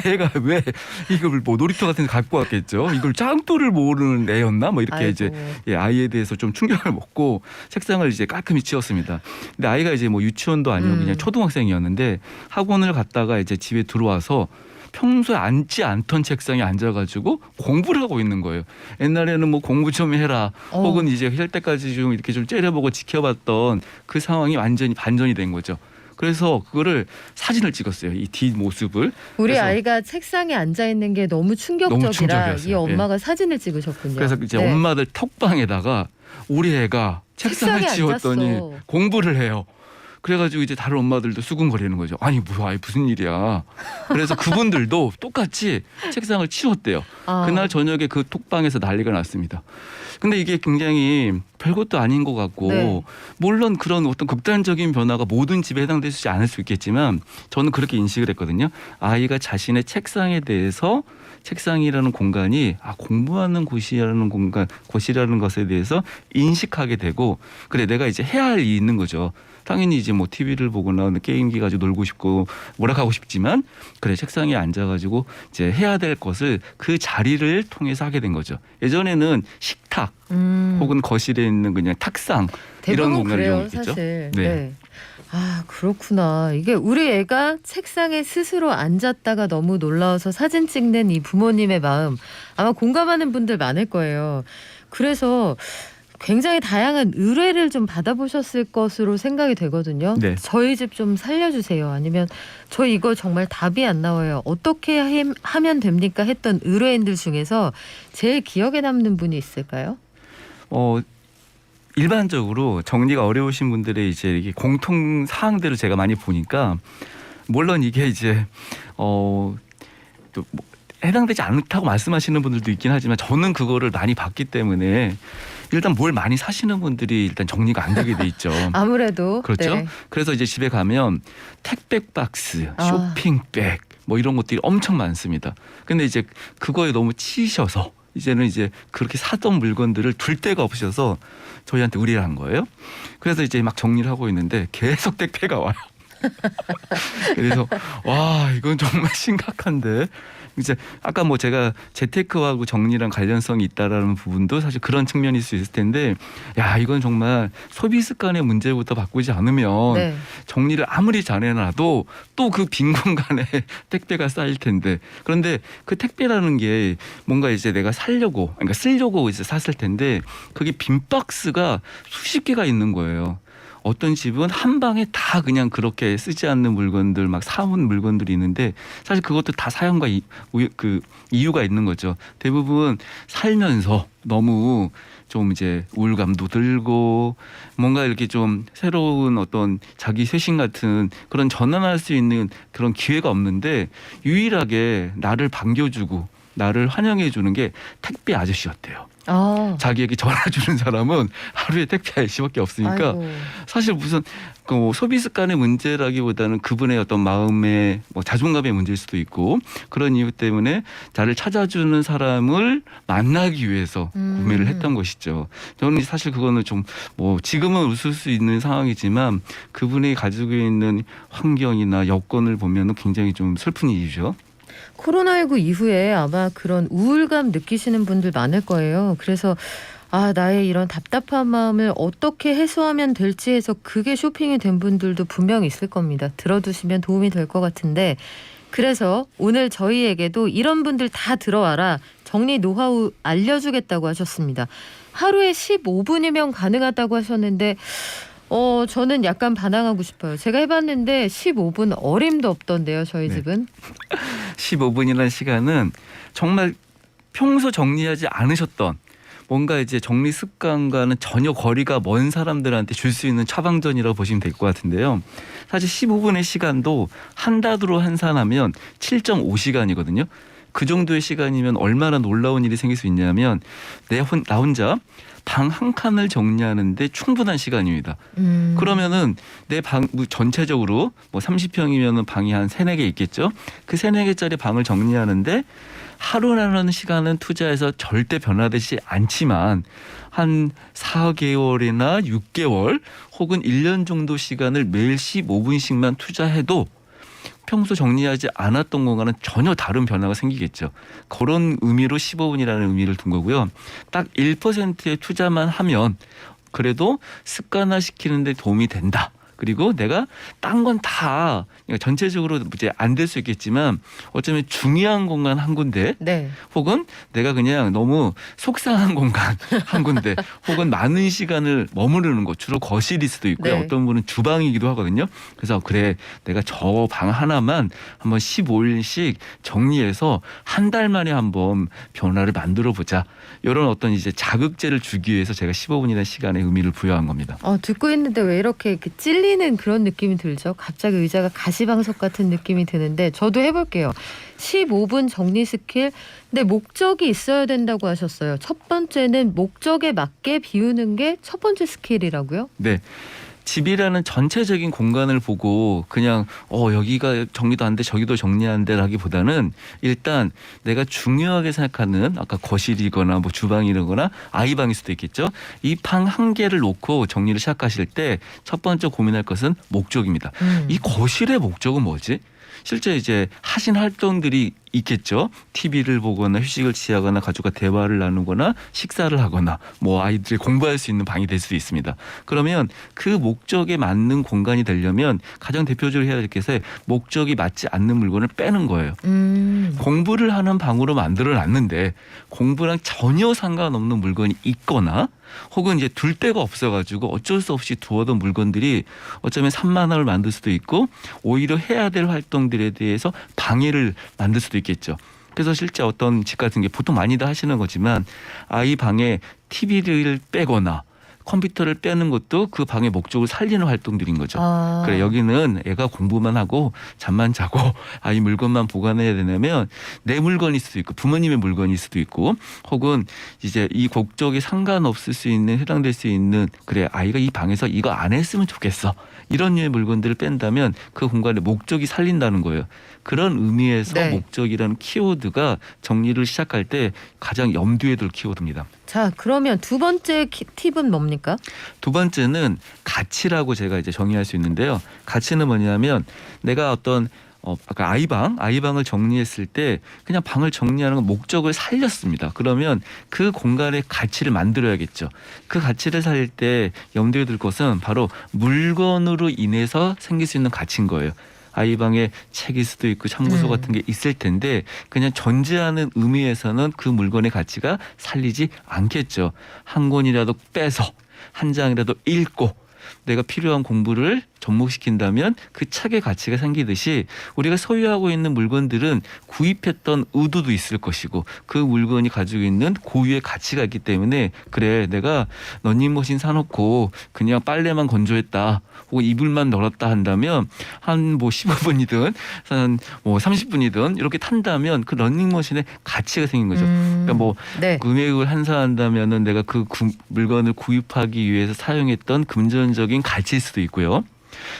애가 왜 이걸 뭐 놀이터 같은 데 갖고 왔겠죠. 이걸 짱돌을 모르는 애였나 뭐 이렇게 아이고. 이제 아이에 대해서 좀 충격을 먹고 책상을 이제 깔끔히 치웠습니다. 근데 아이가 이제 뭐 유치원도 아니고 그냥 초등학생이었는데 학원을 갔다가 이제 집에 들어와서 평소에 앉지 않던 책상에 앉아가지고 공부를 하고 있는 거예요. 옛날에는 뭐 공부 좀 해라 혹은 이제 할 때까지 좀 이렇게 좀 째려보고 지켜봤던 그 상황이 완전히 반전이 된 거죠. 그래서 그거를 사진을 찍었어요. 이 뒷모습을. 우리 그래서 아이가 책상에 앉아 있는 게 너무 충격적이라 충격이었어요. 이 엄마가 사진을 찍으셨군요. 그래서 이제 네. 엄마들 톡방에다가 우리 애가 책상을 책상에 치웠더니 앉았어. 공부를 해요. 그래가지고 이제 다른 엄마들도 수군거리는 거죠. 아니 뭐야, 무슨 일이야. 그래서 그분들도 똑같이 책상을 치웠대요. 아. 그날 저녁에 그 톡방에서 난리가 났습니다. 근데 이게 굉장히 별것도 아닌 것 같고 네. 물론 그런 어떤 극단적인 변화가 모든 집에 해당되지 않을 수 있겠지만 저는 그렇게 인식을 했거든요. 아이가 자신의 책상에 대해서 책상이라는 공간이 공부하는 곳이라는 것에 대해서 인식하게 되고 그래 내가 이제 해야 할 일이 있는 거죠. 당연히 이제 뭐 TV를 보거나 게임기 가지고 놀고 싶고 뭐라 하고 싶지만 그래 책상에 앉아가지고 이제 해야 될 것을 그 자리를 통해서 하게 된 거죠. 예전에는 식탁 혹은 거실에 있는 그냥 탁상 이런 대부분 공간을 그래요, 이용했겠죠. 사실. 네. 네. 아 그렇구나. 이게 우리 애가 책상에 스스로 앉았다가 너무 놀라워서 사진 찍는 이 부모님의 마음 아마 공감하는 분들 많을 거예요. 그래서 굉장히 다양한 의뢰를 좀 받아보셨을 것으로 생각이 되거든요. 네. 저희 집 좀 살려주세요. 아니면 저 이거 정말 답이 안 나와요. 어떻게 하면 됩니까? 했던 의뢰인들 중에서 제일 기억에 남는 분이 있을까요? 일반적으로 정리가 어려우신 분들의 이제 이게 공통 사항들을 제가 많이 보니까 물론 이게 이제 또 뭐 해당되지 않다고 말씀하시는 분들도 있긴 하지만 저는 그거를 많이 봤기 때문에 일단 뭘 많이 사시는 분들이 일단 정리가 안 되게 돼 있죠. 아무래도 그렇죠. 네. 그래서 이제 집에 가면 택배 박스, 쇼핑백 뭐 이런 것들이 엄청 많습니다. 근데 이제 그거에 너무 치이셔서 이제는 이제 그렇게 사던 물건들을 둘 데가 없으셔서 저희한테 의뢰를 한 거예요. 그래서 이제 막 정리를 하고 있는데 계속 택배가 와요. 그래서 와 이건 정말 심각한데 이제 아까 뭐 제가 재테크하고 정리랑 관련성이 있다라는 부분도 사실 그런 측면일 수 있을 텐데 야 이건 정말 소비 습관의 문제부터 바꾸지 않으면 네. 정리를 아무리 잘해놔도 또 그 빈 공간에 택배가 쌓일 텐데 그런데 그 택배라는 게 뭔가 이제 내가 살려고 그러니까 쓰려고 이제 샀을 텐데 그게 빈 박스가 수십 개가 있는 거예요. 어떤 집은 한 방에 다 그냥 그렇게 쓰지 않는 물건들 막 사온 물건들이 있는데 사실 그것도 다 사연과 그 이유가 있는 거죠. 대부분 살면서 너무 좀 이제 우울감도 들고 뭔가 이렇게 좀 새로운 어떤 자기 쇄신 같은 그런 전환할 수 있는 그런 기회가 없는데 유일하게 나를 반겨주고 나를 환영해 주는 게 택배 아저씨였대요. 자기에게 전화 주는 사람은 하루에 택배 아저씨밖에 없으니까 아이고. 사실 무슨 그 소비 습관의 문제라기보다는 그분의 어떤 마음의 뭐 자존감의 문제일 수도 있고 그런 이유 때문에 나를 찾아주는 사람을 만나기 위해서 구매를 했던 것이죠. 저는 사실 그거는 좀 뭐 지금은 웃을 수 있는 상황이지만 그분이 가지고 있는 환경이나 여건을 보면은 굉장히 좀 슬픈 일이죠. 코로나19 이후에 아마 그런 우울감 느끼시는 분들 많을 거예요. 그래서 나의 이런 답답한 마음을 어떻게 해소하면 될지 해서 그게 쇼핑이 된 분들도 분명히 있을 겁니다. 들어두시면 도움이 될 것 같은데 그래서 오늘 저희에게도 이런 분들 다 들어와라 정리 노하우 알려주겠다고 하셨습니다. 하루에 15분이면 가능하다고 하셨는데 저는 약간 반항하고 싶어요. 제가 해봤는데 15분 어림도 없던데요. 저희 네. 집은. 15분이라는 시간은 정말 평소 정리하지 않으셨던 뭔가 이제 정리 습관과는 전혀 거리가 먼 사람들한테 줄 수 있는 처방전이라고 보시면 될 것 같은데요. 사실 15분의 시간도 한 단으로 환산하면 7.5시간이거든요. 그 정도의 시간이면 얼마나 놀라운 일이 생길 수 있냐면 나 혼자 방 한 칸을 정리하는데 충분한 시간입니다. 그러면은 내 방 전체적으로 뭐 30평이면은 방이 한 3, 4개 있겠죠. 그 3, 4개짜리 방을 정리하는데 하루라는 시간은 투자해서 절대 변화되지 않지만 한 4개월이나 6개월 혹은 1년 정도 시간을 매일 15분씩만 투자해도 평소 정리하지 않았던 공간은 전혀 다른 변화가 생기겠죠. 그런 의미로 15분이라는 의미를 둔 거고요. 딱 1%의 투자만 하면 그래도 습관화시키는 데 도움이 된다. 그리고 내가 딴 건 다 전체적으로 이제 안 될 수 있겠지만 어쩌면 중요한 공간 한 군데 네. 혹은 내가 그냥 너무 속상한 공간 한 군데 혹은 많은 시간을 머무르는 곳 주로 거실일 수도 있고요. 네. 어떤 분은 주방이기도 하거든요. 그래서 그래 내가 저 방 하나만 한번 15일씩 정리해서 한 달 만에 한번 변화를 만들어 보자. 이런 어떤 이제 자극제를 주기 위해서 제가 15분이라는 시간의 의미를 부여한 겁니다. 듣고 있는데 왜 이렇게 찔리는 그런 느낌이 들죠? 갑자기 의자가 가시방석 같은 느낌이 드는데 저도 해볼게요. 15분 정리 스킬. 근데 목적이 있어야 된다고 하셨어요. 첫 번째는 목적에 맞게 비우는 게 첫 번째 스킬이라고요? 네. 집이라는 전체적인 공간을 보고 그냥 여기가 정리도 안 돼 저기도 정리안 돼라기보다는 일단 내가 중요하게 생각하는 아까 거실이거나 뭐 주방이거나 아이방일 수도 있겠죠. 이 방 한 개를 놓고 정리를 시작하실 때 첫 번째 고민할 것은 목적입니다. 이 거실의 목적은 뭐지? 실제 이제 하신 활동들이 있겠죠. TV를 보거나 휴식을 취하거나 가족과 대화를 나누거나 식사를 하거나 뭐 아이들이 공부할 수 있는 방이 될 수도 있습니다. 그러면 그 목적에 맞는 공간이 되려면 가장 대표적으로 해야 될 것은 목적이 맞지 않는 물건을 빼는 거예요. 공부를 하는 방으로 만들어 놨는데 공부랑 전혀 상관없는 물건이 있거나 혹은 이제 둘 데가 없어가지고 어쩔 수 없이 두어둔 물건들이 어쩌면 산만함을 만들 수도 있고 오히려 해야 될 활동들에 대해서 방해를 만들 수도 있겠죠. 그래서 실제 어떤 집 같은 게 보통 많이들 하시는 거지만 아이 방에 TV를 빼거나 컴퓨터를 빼는 것도 그 방의 목적을 살리는 활동들인 거죠. 그래 여기는 애가 공부만 하고 잠만 자고 아이 물건만 보관해야 되냐면 내 물건일 수도 있고 부모님의 물건일 수도 있고 혹은 이제 이 목적에 상관없을 수 있는 해당될 수 있는 그래 아이가 이 방에서 이거 안 했으면 좋겠어. 이런 류의 물건들을 뺀다면 그 공간의 목적이 살린다는 거예요. 그런 의미에서 네. 목적이라는 키워드가 정리를 시작할 때 가장 염두에 둘 키워드입니다. 자, 그러면 두 번째 팁은 뭡니까? 두 번째는 가치라고 제가 이제 정의할 수 있는데요. 가치는 뭐냐면 내가 어떤 아까 아이방을 정리했을 때 그냥 방을 정리하는 건 목적을 살렸습니다. 그러면 그 공간의 가치를 만들어야겠죠. 그 가치를 살릴 때 염두에 둘 것은 바로 물건으로 인해서 생길 수 있는 가치인 거예요. 아이방에 책일 수도 있고 참고서 같은 게 있을 텐데 그냥 존재하는 의미에서는 그 물건의 가치가 살리지 않겠죠. 한 권이라도 빼서 한 장이라도 읽고 내가 필요한 공부를 접목시킨다면 그 책의 가치가 생기듯이 우리가 소유하고 있는 물건들은 구입했던 의도도 있을 것이고 그 물건이 가지고 있는 고유의 가치가 있기 때문에 그래 내가 런닝머신 사놓고 그냥 빨래만 건조했다 혹은 이불만 널었다 한다면 한 뭐 15분이든 한 뭐 30분이든 이렇게 탄다면 그 런닝머신의 가치가 생긴 거죠. 그러니까 뭐 네. 금액을 환산한다면은 내가 그 물건을 구입하기 위해서 사용했던 금전적인 가치일 수도 있고요.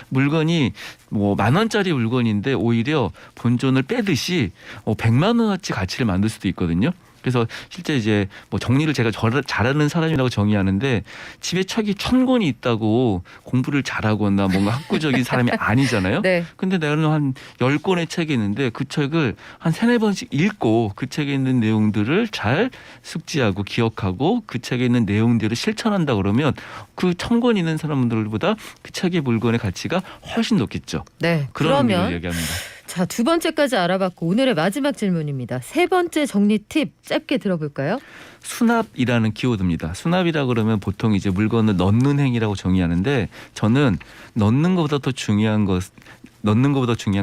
물건이 뭐 10,000원짜리 물건인데 오히려 본전을 빼듯이 100만 원어치 가치를 만들 수도 있거든요. 그래서 실제 이제 뭐 정리를 제가 잘하는 사람이라고 정의하는데 집에 책이 1000권이 있다고 공부를 잘하거나 뭔가 학구적인 사람이 아니잖아요. 네. 근데 내가 한 10권의 책이 있는데 그 책을 한 3-4번씩 읽고 그 책에 있는 내용들을 잘 숙지하고 기억하고 그 책에 있는 내용들을 실천한다 그러면 그 1000권 있는 사람들보다 그 책의 물건의 가치가 훨씬 높겠죠. 네. 그런 의미를 그러면 얘기합니다. 자, 두 번째까지 알아봤고 오늘의 마지막 질문입니다. 세 번째 정리 팁 짧게 들어볼까요? 수납이라는 키워드입니다. 수납이라 그러면 보통 이제 물건을 넣는 행위라고 정의하는데 저는 넣는 것보다 중요한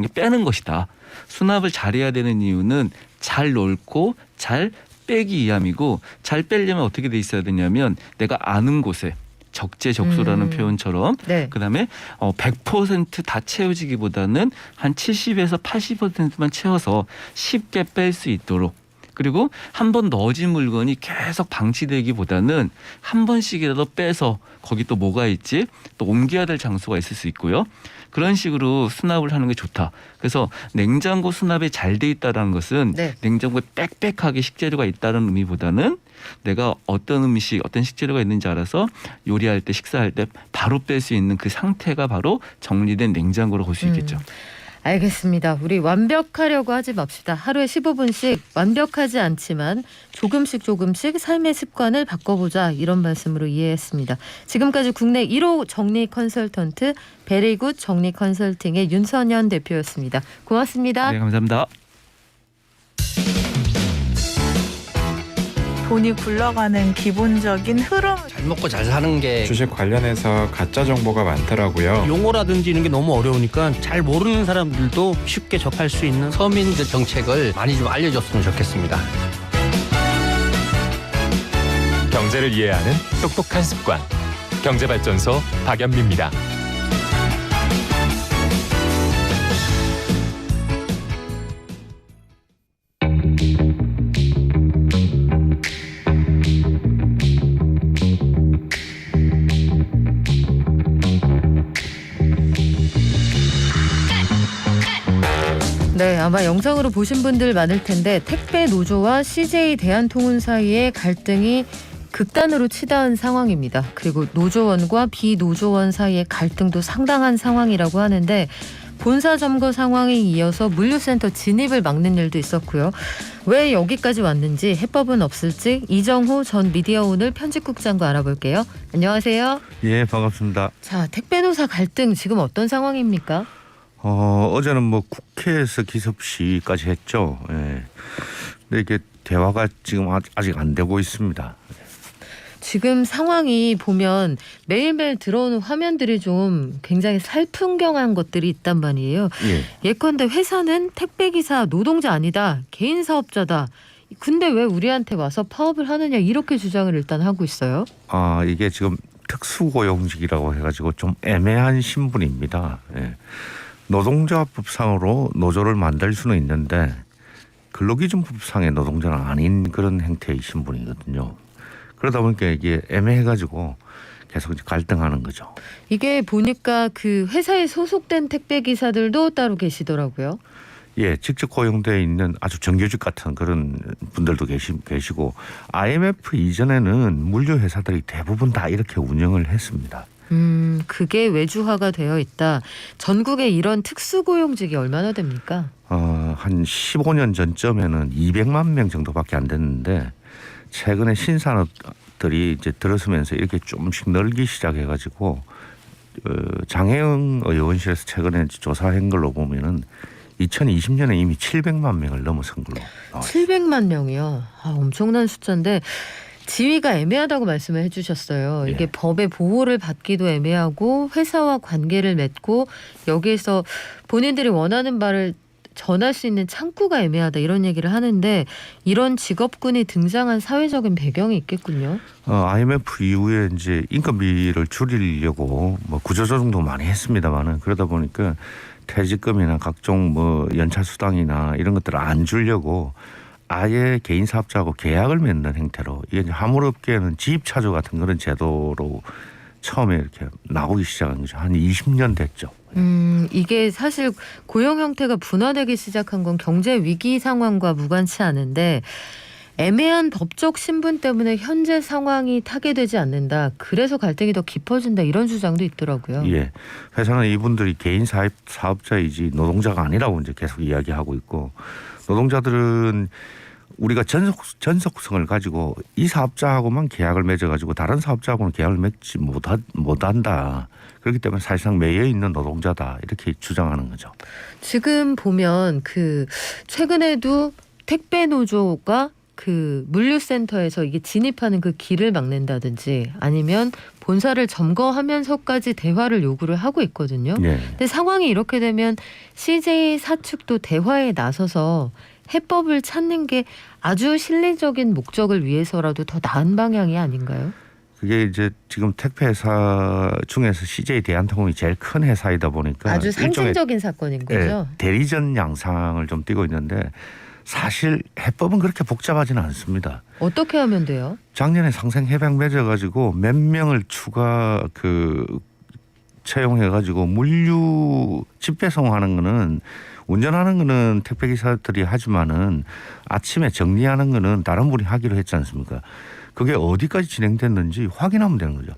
게 빼는 것이다. 수납을 잘해야 되는 이유는 잘 넣고 잘 빼기 위함이고 잘 빼려면 어떻게 돼 있어야 되냐면 내가 아는 곳에 적재적소라는 표현처럼 네. 그다음에 100% 다 채워지기보다는 한 70에서 80%만 채워서 쉽게 뺄 수 있도록 그리고 한 번 넣어진 물건이 계속 방치되기보다는 한 번씩이라도 빼서 거기 또 뭐가 있지 또 옮겨야 될 장소가 있을 수 있고요. 그런 식으로 수납을 하는 게 좋다. 그래서 냉장고 수납이 잘 돼 있다는 것은 네. 냉장고에 빽빽하게 식재료가 있다는 의미보다는 내가 어떤 음식, 어떤 식재료가 있는지 알아서 요리할 때, 식사할 때 바로 뺄 수 있는 그 상태가 바로 정리된 냉장고로 볼 수 있겠죠. 알겠습니다. 우리 완벽하려고 하지 맙시다. 하루에 15분씩 완벽하지 않지만 조금씩 삶의 습관을 바꿔보자 이런 말씀으로 이해했습니다. 지금까지 국내 1호 정리 컨설턴트 베리굿 정리 컨설팅의 윤선현 대표였습니다. 고맙습니다. 네, 감사합니다. 돈이 굴러가는 기본적인 흐름. 잘 먹고 잘 사는 게 주식 관련해서 가짜 정보가 많더라고요. 용어라든지 이런 게 너무 어려우니까 잘 모르는 사람들도 쉽게 접할 수 있는 서민들 정책을 많이 좀 알려줬으면 좋겠습니다. 경제를 이해하는 똑똑한 습관. 경제발전소 박연미입니다. 네, 아마 영상으로 보신 분들 많을 텐데 택배 노조와 CJ 대한통운 사이의 갈등이 극단으로 치닫은 상황입니다. 그리고 노조원과 비노조원 사이의 갈등도 상당한 상황이라고 하는데 본사 점거 상황에 이어서 물류센터 진입을 막는 일도 있었고요. 왜 여기까지 왔는지 해법은 없을지 이정호 전 미디어오늘 편집국장과 알아볼게요. 안녕하세요. 예, 반갑습니다. 자, 택배노사 갈등 지금 어떤 상황입니까? 어제는 뭐 국회에서 기습시까지 했죠. 예. 근데 이게 대화가 지금 아직 안 되고 있습니다. 지금 상황이 보면 매일매일 들어오는 화면들이 좀 굉장히 살풍경한 것들이 있단 말이에요. 예. 예컨대 회사는 택배기사 노동자 아니다. 개인 사업자다. 근데 왜 우리한테 와서 파업을 하느냐 이렇게 주장을 일단 하고 있어요. 이게 지금 특수고용직이라고 해가지고 좀 애매한 신분입니다. 예. 노동자법상으로 노조를 만들 수는 있는데 근로기준법상의 노동자는 아닌 그런 형태의 신분이거든요. 그러다 보니까 이게 애매해가지고 계속 이제 갈등하는 거죠. 이게 보니까 그 회사에 소속된 택배기사들도 따로 계시더라고요. 예, 직접 고용되어 있는 아주 정규직 같은 그런 분들도 계시고 IMF 이전에는 물류회사들이 대부분 다 이렇게 운영을 했습니다. 그게 외주화가 되어 있다. 전국에 이런 특수고용직이 얼마나 됩니까? 한 15년 전쯤에는 200만 명 정도밖에 안 됐는데 최근에 신산업들이 이제 들어서면서 이렇게 조금씩 늘기 시작해가지고 장혜영 의원실에서 최근에 조사한 걸로 보면은 2020년에 이미 700만 명을 넘어선 걸로 나왔어요. 700만 명이요. 엄청난 숫자인데 지위가 애매하다고 말씀을 해주셨어요. 이게 예. 법의 보호를 받기도 애매하고 회사와 관계를 맺고 여기에서 본인들이 원하는 바를 전할 수 있는 창구가 애매하다 이런 얘기를 하는데 이런 직업군이 등장한 사회적인 배경이 있겠군요. IMF 이후에 이제 인건비를 줄이려고 뭐 구조조정도 많이 했습니다만은 그러다 보니까 퇴직금이나 각종 뭐 연차 수당이나 이런 것들을 안 주려고 아예 개인 사업자하고 계약을 맺는 형태로 이게 이제 화물업계는 지입차주 같은 그런 제도로 처음에 이렇게 나오기 시작한 거죠. 한 20년 됐죠. 이게 사실 고용 형태가 분화되기 시작한 건 경제 위기 상황과 무관치 않은데 애매한 법적 신분 때문에 현재 상황이 타개되지 않는다. 그래서 갈등이 더 깊어진다. 이런 주장도 있더라고요. 예, 회사는 이분들이 개인 사업자이지 노동자가 아니라고 이제 계속 이야기하고 있고 노동자들은 우리가 전속성을 가지고 이 사업자하고만 계약을 맺어가지고 다른 사업자하고는 계약을 맺지 못한다. 그렇기 때문에 사실상 매여 있는 노동자다 이렇게 주장하는 거죠. 지금 보면 그 최근에도 택배 노조가 그 물류센터에서 이게 진입하는 그 길을 막는다든지 아니면 본사를 점거하면서까지 대화를 요구를 하고 있거든요. 네. 근데 상황이 이렇게 되면 CJ 사측도 대화에 나서서 해법을 찾는 게 아주 실리적인 목적을 위해서라도 더 나은 방향이 아닌가요? 그게 이제 지금 택배 회사 중에서 CJ 대한통운이 제일 큰 회사이다 보니까 아주 상징적인 사건인 거죠. 대리전 양상을 좀 띠고 있는데 사실 해법은 그렇게 복잡하지는 않습니다. 어떻게 하면 돼요? 작년에 상생 해병 맺어가지고 몇 명을 추가 채용해가지고 물류 집배송하는 거는 운전하는 거는 택배 기사들이 하지만은 아침에 정리하는 거는 다른 분이 하기로 했지 않습니까? 그게 어디까지 진행됐는지 확인하면 되는 거죠.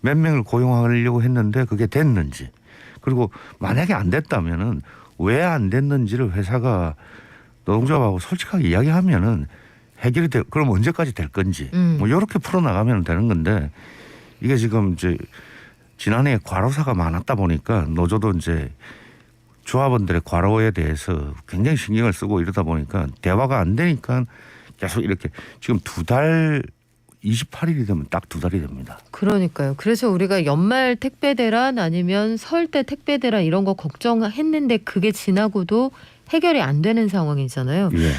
몇 명을 고용하려고 했는데 그게 됐는지, 그리고 만약에 안 됐다면은 왜 안 됐는지를 회사가 노동조합하고 솔직하게 이야기하면은 해결이 돼. 그럼 언제까지 될 건지 뭐 이렇게 풀어나가면 되는 건데, 이게 지금 이제 지난해 과로사가 많았다 보니까 노조도 이제 조합원들의 과로에 대해서 굉장히 신경을 쓰고 이러다 보니까 대화가 안 되니까 계속 이렇게 지금 2달 28일이 되면 딱 2달이 됩니다. 그러니까요. 그래서 우리가 연말 택배 대란 아니면 설 때 택배 대란 이런 거 걱정했는데 그게 지나고도 해결이 안 되는 상황이잖아요. 예.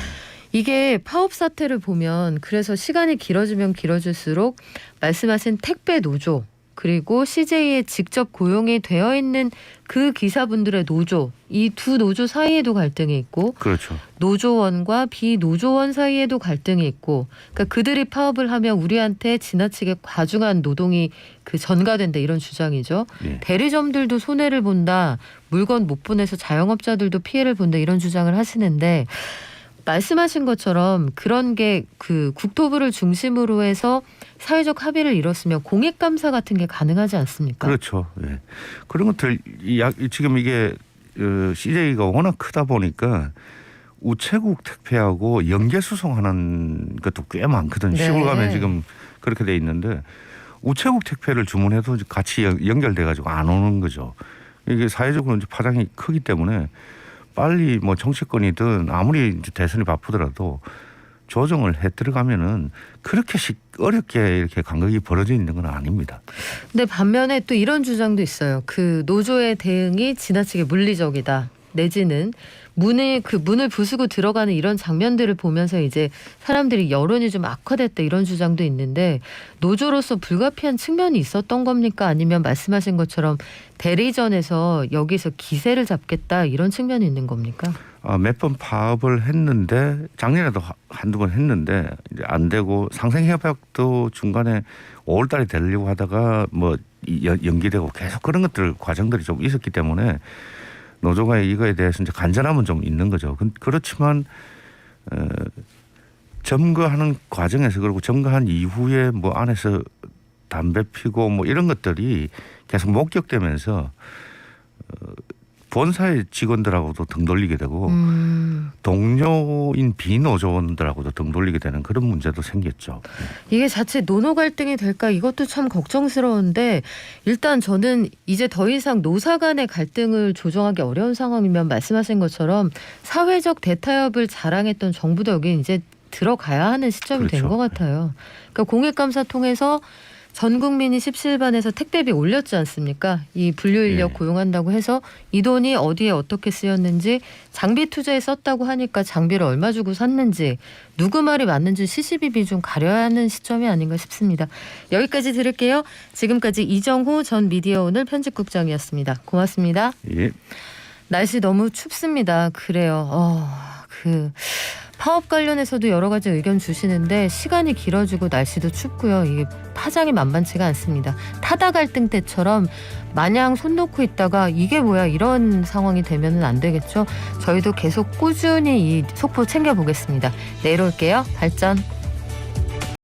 이게 파업 사태를 보면 그래서 시간이 길어지면 길어질수록 말씀하신 택배 노조 그리고 CJ에 직접 고용이 되어 있는 그 기사분들의 노조, 이 두 노조 사이에도 갈등이 있고, 그렇죠. 노조원과 비노조원 사이에도 갈등이 있고, 그러니까 그들이 파업을 하면 우리한테 지나치게 과중한 노동이 전가된다 이런 주장이죠. 예. 대리점들도 손해를 본다, 물건 못 보내서 자영업자들도 피해를 본다 이런 주장을 하시는데, 말씀하신 것처럼 그런 게 국토부를 중심으로 해서 사회적 합의를 이뤘으면 공익감사 같은 게 가능하지 않습니까? 그렇죠. 예. 그런 것들 지금 이게 CJ가 워낙 크다 보니까 우체국 택배하고 연계 수송하는 것도 꽤 많거든요. 네. 시골 가면 지금 그렇게 돼 있는데 우체국 택배를 주문해도 같이 연결돼 가지고 안 오는 거죠. 이게 사회적으로 이제 파장이 크기 때문에 빨리 뭐 정치권이든 아무리 이제 대선이 바쁘더라도 조정을 해 들어가면은 그렇게 어렵게 이렇게 간극이 벌어져 있는 건 아닙니다. 근데 반면에 또 이런 주장도 있어요. 노조의 대응이 지나치게 물리적이다. 내지는 문을 부수고 들어가는 이런 장면들을 보면서 이제 사람들이 여론이 좀 악화됐다 이런 주장도 있는데, 노조로서 불가피한 측면이 있었던 겁니까? 아니면 말씀하신 것처럼 대리전에서 여기서 기세를 잡겠다 이런 측면이 있는 겁니까? 몇 번 파업을 했는데 작년에도 한두 번 했는데 이제 안 되고, 상생협약도 중간에 5월 달에 되려고 하다가 뭐 연기되고 계속 그런 것들 과정들이 좀 있었기 때문에 노조가 이거에 대해서 이제 간절함은 좀 있는 거죠. 그렇지만 점거하는 과정에서, 그리고 점거한 이후에 뭐 안에서 담배 피고 뭐 이런 것들이 계속 목격되면서 본사의 직원들하고도 등 돌리게 되고 동료인 비노조원들하고도 등 돌리게 되는 그런 문제도 생겼죠. 이게 자체 노노 갈등이 될까 이것도 참 걱정스러운데, 일단 저는 이제 더 이상 노사 간의 갈등을 조정하기 어려운 상황이면 말씀하신 것처럼 사회적 대타협을 자랑했던 정부도 여기 이제 들어가야 하는 시점이 된 것 같아요. 그러니까 공익감사 통해서 전 국민이 십시일반에서 택배비 올렸지 않습니까? 이 분류인력 고용한다고 해서 이 돈이 어디에 어떻게 쓰였는지, 장비 투자에 썼다고 하니까 장비를 얼마 주고 샀는지, 누구 말이 맞는지 시시비비 좀 가려야 하는 시점이 아닌가 싶습니다. 여기까지 들을게요. 지금까지 이정호 전 미디어오늘 편집국장이었습니다. 고맙습니다. 예. 날씨 너무 춥습니다. 그래요. 파업 관련해서도 여러 가지 의견 주시는데 시간이 길어지고 날씨도 춥고요. 이게 파장이 만만치가 않습니다. 타다 갈등 때처럼 마냥 손 놓고 있다가 이게 뭐야 이런 상황이 되면은 안 되겠죠. 저희도 계속 꾸준히 이 속보 챙겨보겠습니다. 내일 올게요. 발전.